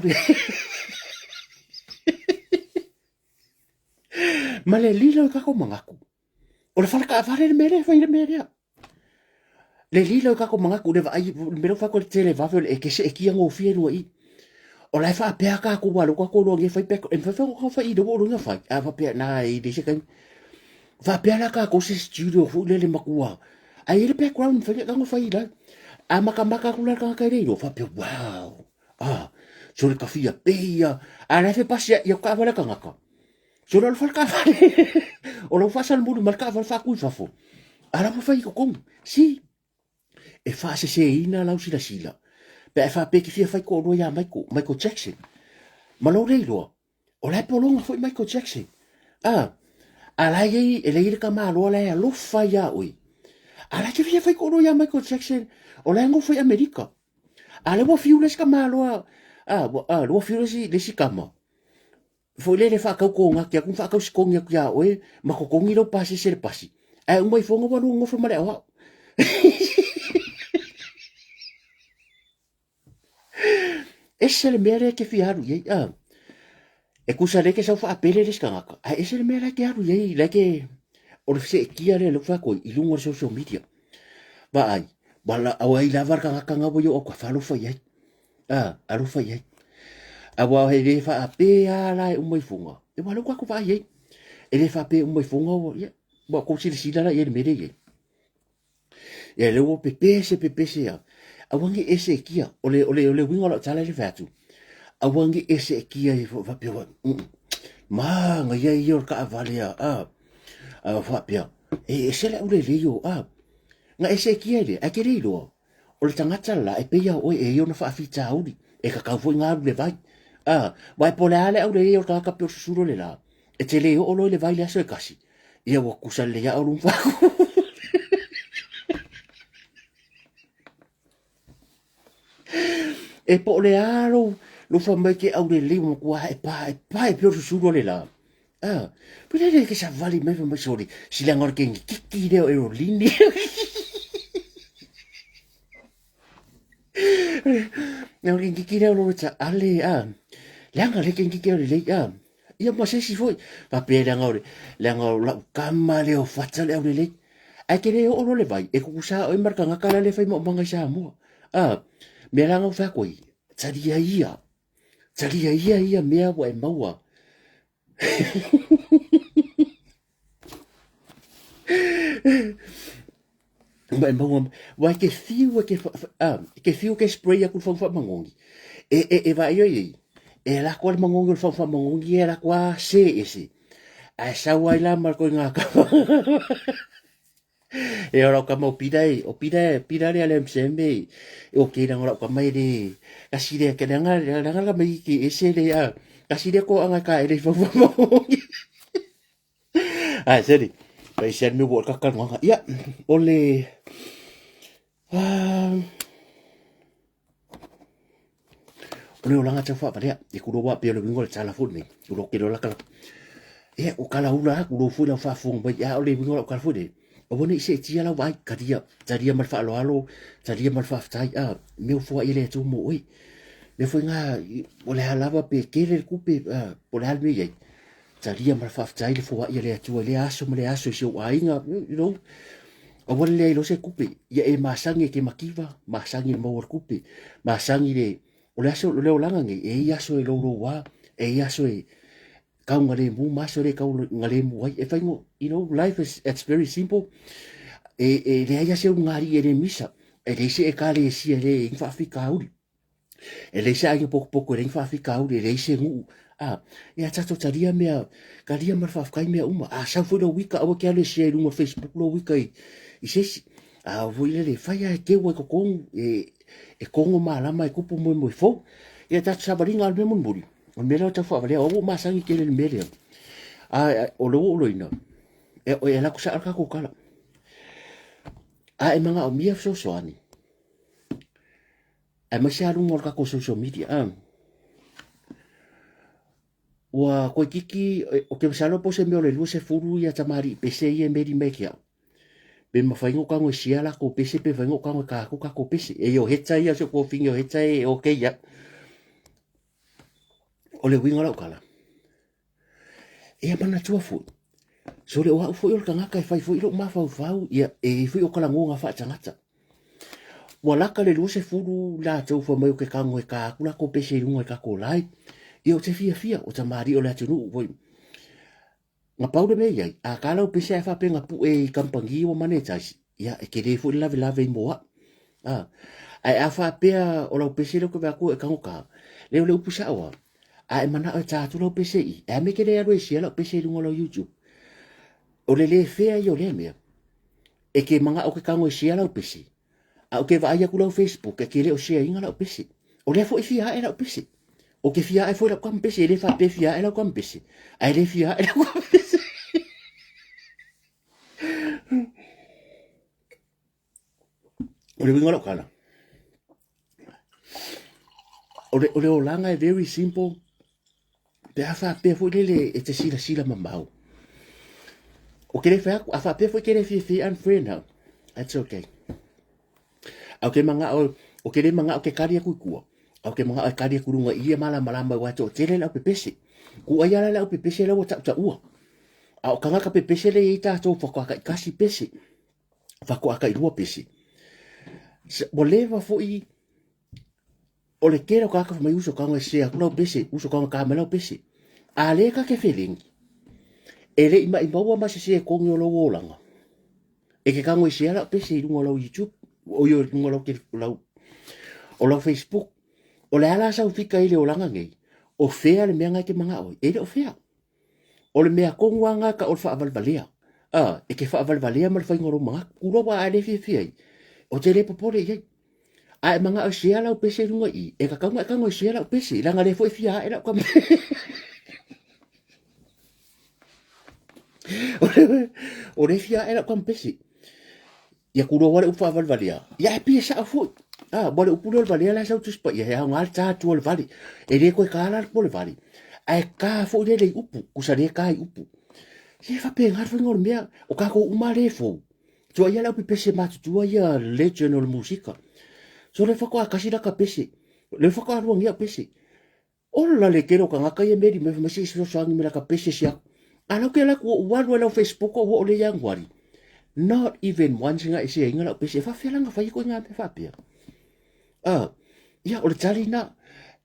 ma le lilo ka ko manga ku o le fa ka fa le mere fa le mere le lilo ka ko manga ku le va ai me fa ko tele va e ke se ki ngo fi ro i o la fa pe ka ku wa lo ka ko lo nge fa pe en fa ko fa i do lo nga fa a fa pe na i de se kan fa pe la ka ko se studio fu le makua ai le background fa ka ngo fa i la a maka kula ka re lo fa pe wow so le kafia peia a la fe pasia ya ka wala ka ngaka so lo fa ka o lo fa sal mudu marka fa ku fa fo ala mo fa i ko kong si e fa se ina la usila sila pe fa pe ki fa ko lo ya Michael Jackson ma lo re lo o la polonga foi Michael Jackson ala ye e le ka ma lo la ya lo fa ya oi ala ki fa ko lo ya Michael Jackson o la ngo foi America ale wo fiu les ka ma lo lo fiu les kama foi le fa ka ko nga ki ku fa ka ko nga ya oi ma ko ngi lo pasi se pasi e mo fonga wa ngo fa ma le wa ese le mere ke fiaru ye e kusa le ke sa fa apele les ka ngaka ese le mere ke aru ye le ke o le se ki ale lo fa ko i lungo social media ba ai bala au ai lavar ka ngaka ngabo yo o ka fa lo fa ye alu fa ye awa he le fa ape ala o moi funga e wala ko fa ye e le fa pe o moi funga o ye ba ko si la ye mere ye e le o pepe se ya awangi ese kia ole winga lo tala le fatu awangi ese kia i fa pe ma nga ye yo ka avalia fa pe ese le ole le yo nga ese kia le a ke le lo o le tangata la e pe ya o e yo na fa fita uri e ka fo nga le vai vai po le ale au le yo ka pe suro le la e te le o lo le vai le aso e kasi ia wa kusal le ya o lu fa e po le aro lo fa mai ke au le limo kwa e pa e pio su le la pure le ke sa vali me me sori si la ngor ke ki de o lini na ri ki de lo ta ale la ngor ke ki le ia ma se si foi pa pe la ngor la kama le o fatsa le le a ke le o le vai e ku sa o marka ngaka le fai mo manga sa mo me la ngau fa koi tsaria ia mea wa e maua wa e maua wa ke fiu ke spray aku fa mangongi e va yo e la kwa mangongi fa mangongi e la kwa se ese a sa wa la mar ko ngaka e ora ka mo pida le ale msembe o ke na ora ka mai de kasi de ke nga ka mai ki ese le kasi de ko anga ka ele fo seri vai ser mi bo ka ka nga ya ole ole o langa tsa fa pa ya e ku ro wa pe le ngol tsa la fu ni ku ro ke ro la ka e o kala ula ku lo fu la fa fu ba ya o le wingo ka fu de o woni se tia la vai kadia taria mal fa lo alo taria mal fa tai a meu fu ile tu mo oi le fu nga o le halava pe kele ku pe o le hal me ye taria mal fa tai le fu ile tu le aso me le aso se o ainga you know o wale le lo se kupe ia e masangi ke makiva masangi mo wor kupe masangi le o le aso le o langa nge e aso e lo wa e aso e kau ngale mu maso le kau ngale mu ai e fai ngo you know life is it's very simple le ai se ngari e le misa e le se e kale si e le infa fika uri e le se ai poko le infa fika uri le se ngu ia tato taria mea karia marfa mea uma sa foi lo wika o ke ale se no Facebook lo wika i se voi le fai a ke wo ko kon e kongo malama e kupu mo fo ia tato sabaringa al memo muri o mera ta fa vale o masangi ke le mele o lo ina e la kusa ka ko kala e manga o mia so ani ma se alu mo ka ko social media wa ko kiki o ke salo po se me le lu se furu ya tamari pese ye meri mekia be ma faingo ka ngo sia la ko pese pe faingo ka ngo ka ko pese e yo hetsa ya so ko fingo hetsa e okay ya o le winga la kala e mana tua fu so le wa fu yo ka ngaka fai fu ilo ma fa ya e fu yo kala ngo nga fa tangata wala ka le lu se furu la tau fa mai ke ka ngo ka kula ko pese ngo ka ko lai yo te fia o tamari o le tunu voi nga paude me ia a kala o pese fa pe nga pu e kampangi o manetas ia e ke le fu la mo a fa pe o lo pese lo ko ba ko e kangoka le le pusa wa e mana o ta tu lo pese i e me ke le ro sia lo pese lu lo YouTube o le fe yo le me e ke manga o ke kango sia lo pese o ke va ia ku lo Facebook e ke le o sia inga lo pese o le fo fia e lo pese o ke fia e fo lo kam pese le fa pe fia e lo kam pese ai le fia e lo kam pese o le winga lo kala o le o langa e very simple pe afa pe fo le e te sila mamau o ke le fa afa pe fo ke le fi and friend now that's okay o ke manga o ke le manga o ke karia ku o ke manga o karia ku runga ia mala wa to tele la pe pese ku ayala la pe pese la ta ua o kanga ka pe pese le ita to fo ka kasi pese fa ko aka i pese mo leva fo i o le kera ka ka mai uso kanga se a no pese uso kanga ka melo pese a le ka ke feeling ele ima wa ma se ko ngolo wolanga e ke kanga se ala pese i ngolo YouTube o yo ngolo ke o lo Facebook o le ala sa fika ile o langa ngai o fea le mea ke manga o ele o fea o le mea kongwanga ka o fa valvalea e ke fa valvalea mal fa ngoro manga kulo wa ale fi o te le popore ye ai manga o sia la pese runga i e ka kanga o sia la pese la ngale foi fia era kwa o le fia era kwa pese ya kulo wale ufa valvalia ya pesa fu bole upulo valia la sa tu spa ya ngal ta tu el vali e le ko kala po le vali ai ka fu le upu kusare kai upu se fa pe ngar ngor mea o ka ko umare fo so ya la pese ma tu ya legend o musica so le fako akasi la ka pese le fako a ruang ya pese o la le kero ka ngaka ye meri me masi so sangi me la ka pese sia ala ke la ko wa la Facebook o le yang wari not even one singa isi inga la pese fa fela nga fa ko nga pe fa pe ya o le tali na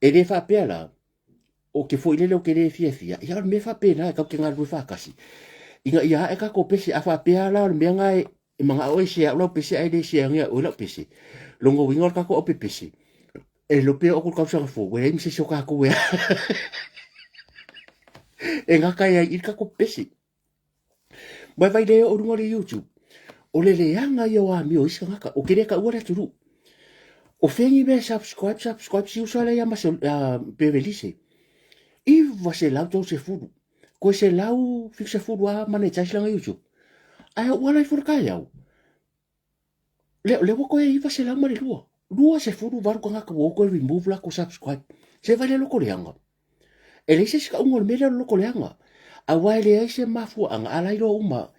e le fa pe la o ke foi le lo ke le fia ya me fa pe na ka ke nga ru fa kasi inga ya e ka ko pese a fa pe la me nga e manga o isi lo pese ai le isi nga o la pese longo wingo ka ko o pese e lo pe o ko ka sa fo we mi se so ka ko we e nga ka ya i ka ko pese vai le o rungo le YouTube o le anga yo a mi o isa nga o kere ka ora turu o fengi be subscribe si usale ya mas bevelise i se lau to se furu ko se lau fixa furu a manetas la YouTube ai wala i furka ya le ko e va se lau mare lua se furu var ko nga ko remove la ko subscribe se vale lo ko le anga ele se ska un mele lo ko le anga a wai le ai se mafuanga a lai lo uma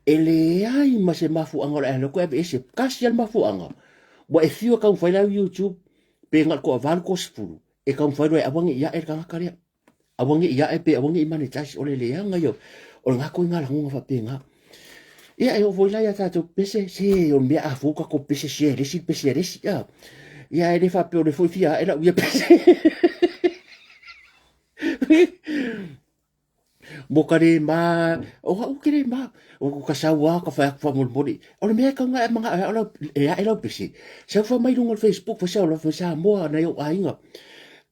e le ai ma se mafuanga o le alo ko e se kasi al mafuanga wa e fio ka fai la YouTube pe ngal ko avan ko spulu e ka fai e awangi ia e ka kare awangi ia e pe awangi imane tas o le anga yo o nga ko ngala ngunga fa pe nga ia e o foi la ya tato pese se o me a foka ko pese se resi ya ia e le fa pe o le foi fia e la ia pese mo kare ma o kere ma o ka sa wa ka fa mo body o le me ka nga manga e la pese sa fa mai no Facebook fa sa fa sa mo na yo ainga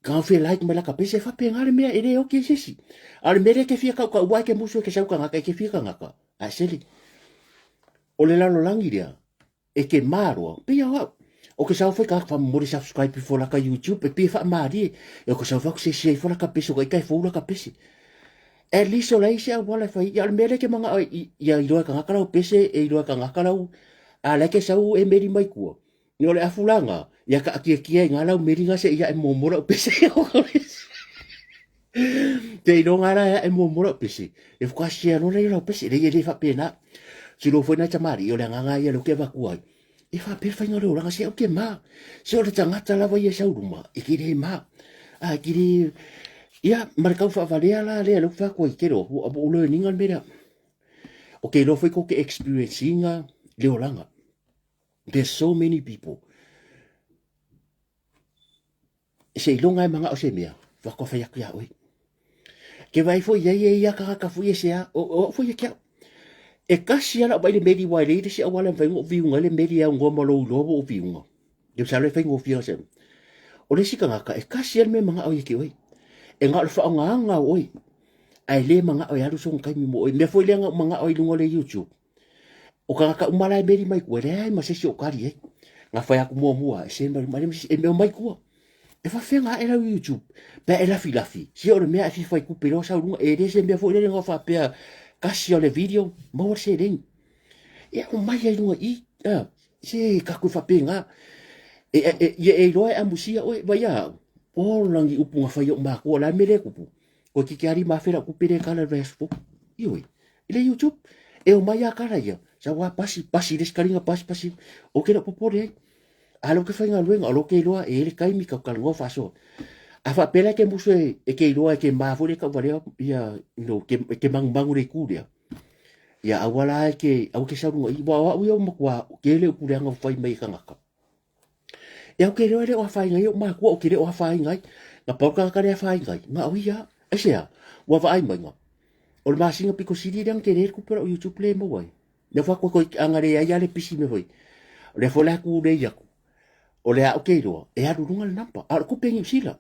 ka fe like me la ka pese fa pe nga le me e le o ke sisi ale me le ke fia ka wa ke muso ke sa ka nga ke fia ka nga ka a seli o le lalo langi ria e ke maro pe ya o ke sa fa ka fa mo subscribe pe fola ka YouTube pe fa mari e ko sa fa se fola ka pese ko kai fola ka pese e liso lai se wala fa ya le mere ke manga ya i roa ka ngakala pese e i roa ka ngakala a le ke sau e meri mai ku ni ole afulanga ya ka ki ngala meri nga se ya e momora pese te i ngala ya e momora pese e fa sia no le pese le fa pena si lo foi na chamari ole nga ya lo ke va ku e fa per fa ngalo nga se o ke ma se o le tangata la va ye sa uruma e ki re ma a ki re ia markau fa valea la le lo fa ko kero o lo ningal mera o ke lo foi ko ke experiencing le olanga there's so many people se longa manga o se mea fa ko fa ya kia oi ke vai foi ia ka foi se o foi kia e kasi ala ba le medi wa le se awala fa ngo viunga le medi a ngo mo lo o viunga yo sa le fa ngo fio se o le sika ka e kasi al me manga o ke oi e nga le fa nga oi ai le manga o ya lu son kai mo me foi le manga o lungo le YouTube o ka umala meri mai ku le ai ma se o kari e nga fa ya ku mo se me mai ku e fa fenga era YouTube pe era filafi si o me a fi foi ku pero sa lungo e de se me foi le nga fa pe kasi o le video mo se den e o mai ai lungo i se ka ku fa penga e loe a musia o vai ya o langi upunga fa yo ma ko la mele ku ko ki ari ma fera ku pere kala Facebook ioi ile YouTube e o mai a kara ya sa wa pasi des karinga pasi o ke na popore alo ke fa nga luenga lo ke loa e le kai mi ka kalngo fa so a fa pela ke muso e ke loa ke ma fo le ka vale ya no ke mang le ku dia ya awala ke au ke sa ru i wa yo mo kwa ke le ku le nga fa mai ka ngaka e au ke le o fa ngai o ma ku o ke le o fa ngai na porka ka le fa ngai na o ya ese wa va ai mai nga o ma singa piko sidi dang ke le ku pero YouTube le mo wai na fa ko angare ya le pisi me foi le fo la ku le ya o le au ke ro e a runga le nampa a ku pengi sila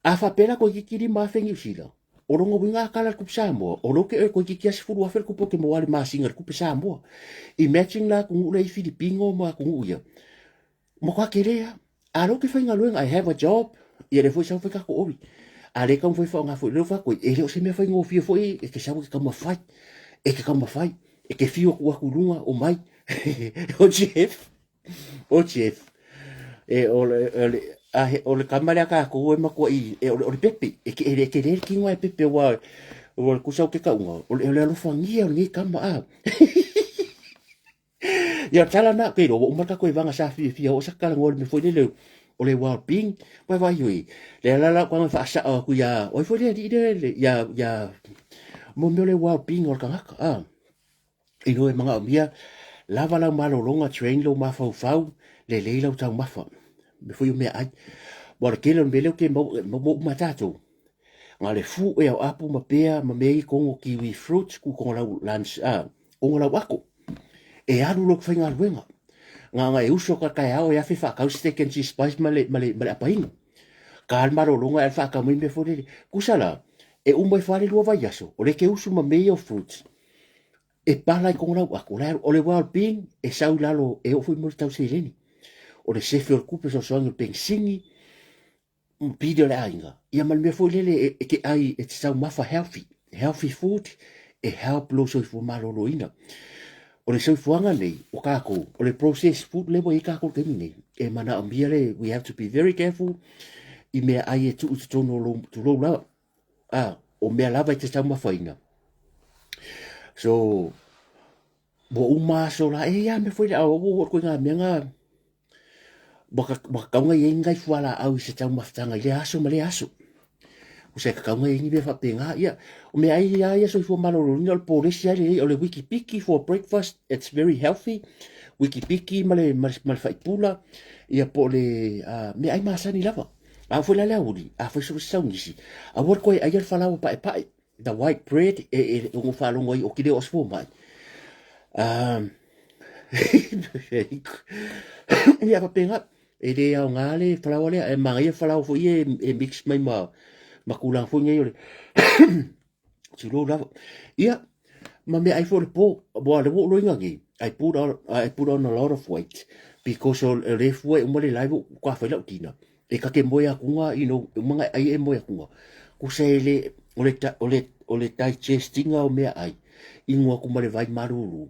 a fa pela ko kiri ma fengi sila o rongo winga kala ku samo o lo ke ko ki kiasi fu wa fer ku poke mo wale ma singa ku samo imagine la ku le filipino ma ku ya mo ka kerea a lo ke fa ngaluenga I have a job e le foi sa fa ka ko obi a le kam foi fa nga foi le fa ko e le se me fa ngo fio foi e ke sa ke kam fai e ke kam fai e ke fio ku ku lunga o mai o chef e o le kamera ka ko e mako i e o le pepe e ke le ki ngwa pepe wa o ku sa ke ka unga o le lo fangia ni kama a ya tala na ke ro o mata ko i vanga sa fi o sa kala ngol me foi le o le wa ping wa va yui le la kwa fa sa ku ya o foi le ya mo le wa ping o ka a i no e manga mia lava la malo longa train lo ma fau le lo tau mafa me foi me ai wa ke le mbele ke mo matato nga le fu e o apu ma pea ma mei kongo kiwi fruit ku kongo la lunch kongo la wako e alu lo whainga luenga nga e uso ka kai ao e awhi whakau steak and cheese spice male apainga ka almaro longa e whakau mai me fore kusala e umai whare lua vai aso o le ke usu ma mei o fruit e pala i kongo la wako o le wild bean e sau lalo e o fui mo tau seireni o le sefe o kupe so soangi peng singi pide le ainga ia mal me foi lele e ke ai e tsau mafa healthy food e help lo so fu malo loina o le soifuanga nei o kako o le processed food le i kako ke nei e mana ambia le we have to be very careful i me ai e tu no lo la o me lava te tsau mafaina so bo uma so la ya me foi a o ko nga menga baka nga yenga fuala au se tau maftanga le aso male aso o se ka nga yengi be fa penga ya o me ai ya so fo malo no polisi ale o le wikipiki for breakfast, it's very healthy. Wikipiki male fa pula ia po le me ai masani lava a foi la uri a foi so saunisi a wor ko ai fala pa the white bread o mo falo ngoi o kile os fo mai ia pa penga e le au ngale fala wale e mangai fala fo e mix mai ma kulang fo ngai ole chulo lava ia ma me ai fo le po bo le wo lo ngai I put on a lot of weight because o le fue mo le live kwa fa la tina e ka ke moya kunga mga ai e moya kunga ku se le o le digesting o me ai ingwa ku mo le vai maruru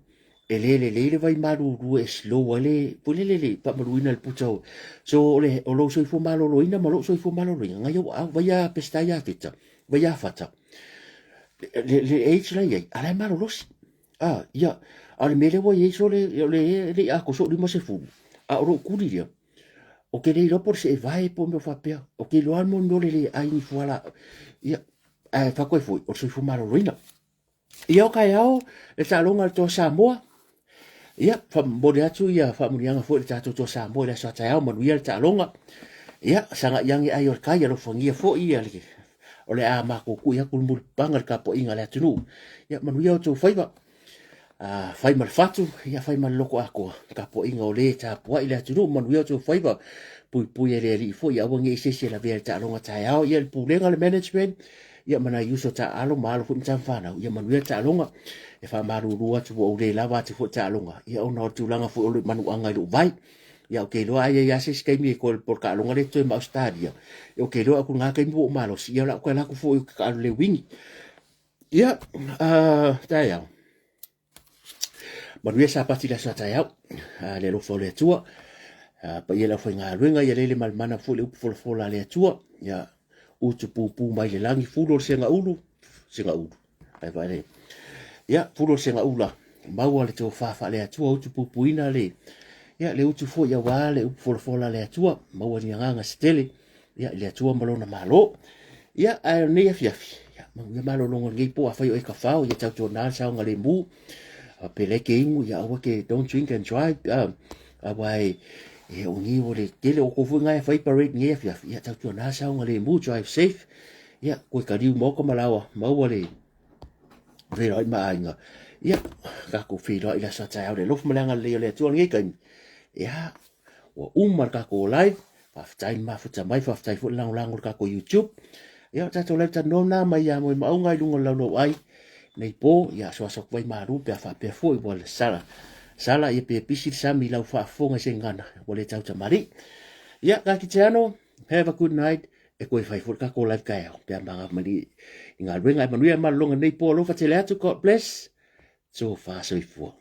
e le vai maruru e slow le pa maruina le puto so o lo so fu malo lo ina malo so fu malo lo nga yo vai a pestaya fita vai a fata le age la ye ala malo los ia ale mele wo ye so le a ko so li mo se fu a ro kuri dia o ke le lo por se vai po me fa pe o ke lo al mondo le ai ni fuala ia fa ko fu o so fu malo ruina ia o kai ao e sa longa to Samoa ia fa mo le atu ia fa mo yang fu le to Samoa le sa ta ao mo ia ta longa ia sanga yang ai o kai lo fongia fo ia le o le a ma ko ku ia ku mu pangal ka po inga le tunu ia mo ia to faiva fai mal fatu ia fai mal loko ako ka po inga o le ta po ile tunu mo ia to faiva pui ele li fo ia wangi se la ver ta longa ta ao ia pu lenga le management ia mana yuso ta alo malo fu tan fana ia manu ia ta longa e fa maru rua tu o le lava tu fu ta longa ia ona tu langa fu o le manu anga lu vai ia o ke lo ai ia se skai mi ko por ka longa le to ma stadia o ke lo aku nga kai mo malo si ia la ko la ku fu ka le wingi ia ta ia manu ia sa pati la sa ta ia le lo fo le tua pa ia la fo nga luenga ia le mal mana fu le fo la le tua ia o tu pu mai le langi fulo senga ulu ai vai ia fulo senga ula mau le to fa le atua o tu puina le ia le utu fo ia wale u fo la le atua mau ni nganga stele ia le atua malona malo ia a ne fiafi ia mau ia malo longo ngai po fa e ka fa ia tau to na sa ngale mu a pele ke ingu ia wa ke don't drink and drive a vai e o ni o le tele o ko fu ngai fa parade ngai fiafi ia tau to na sa ngale mu drive safe ia ko ka riu mo ko malawa mau le Vero ma ainga. Ia, ka ko whiro i la sa tai au le lofu malanga le tuan ngai kai. Ia, o umar ka ko live, whaftai mafuta mai, whaftai fu lango ka ko YouTube. Ia, tato leu ta nona mai ia mo i maungai lungo launo ai. Nei po, ia, so asok vai maru, pia wha fu i wale sala. Sala ia pia pisi sami lau whaafonga se ngana, wale tau ta mari. Ia, ka ki te ano, have a good night. E koe whai fu ka ko live kai au, pia manga mani. Inga ruenga e manuia malonga nei po alofa te le atu, God bless. So far so far.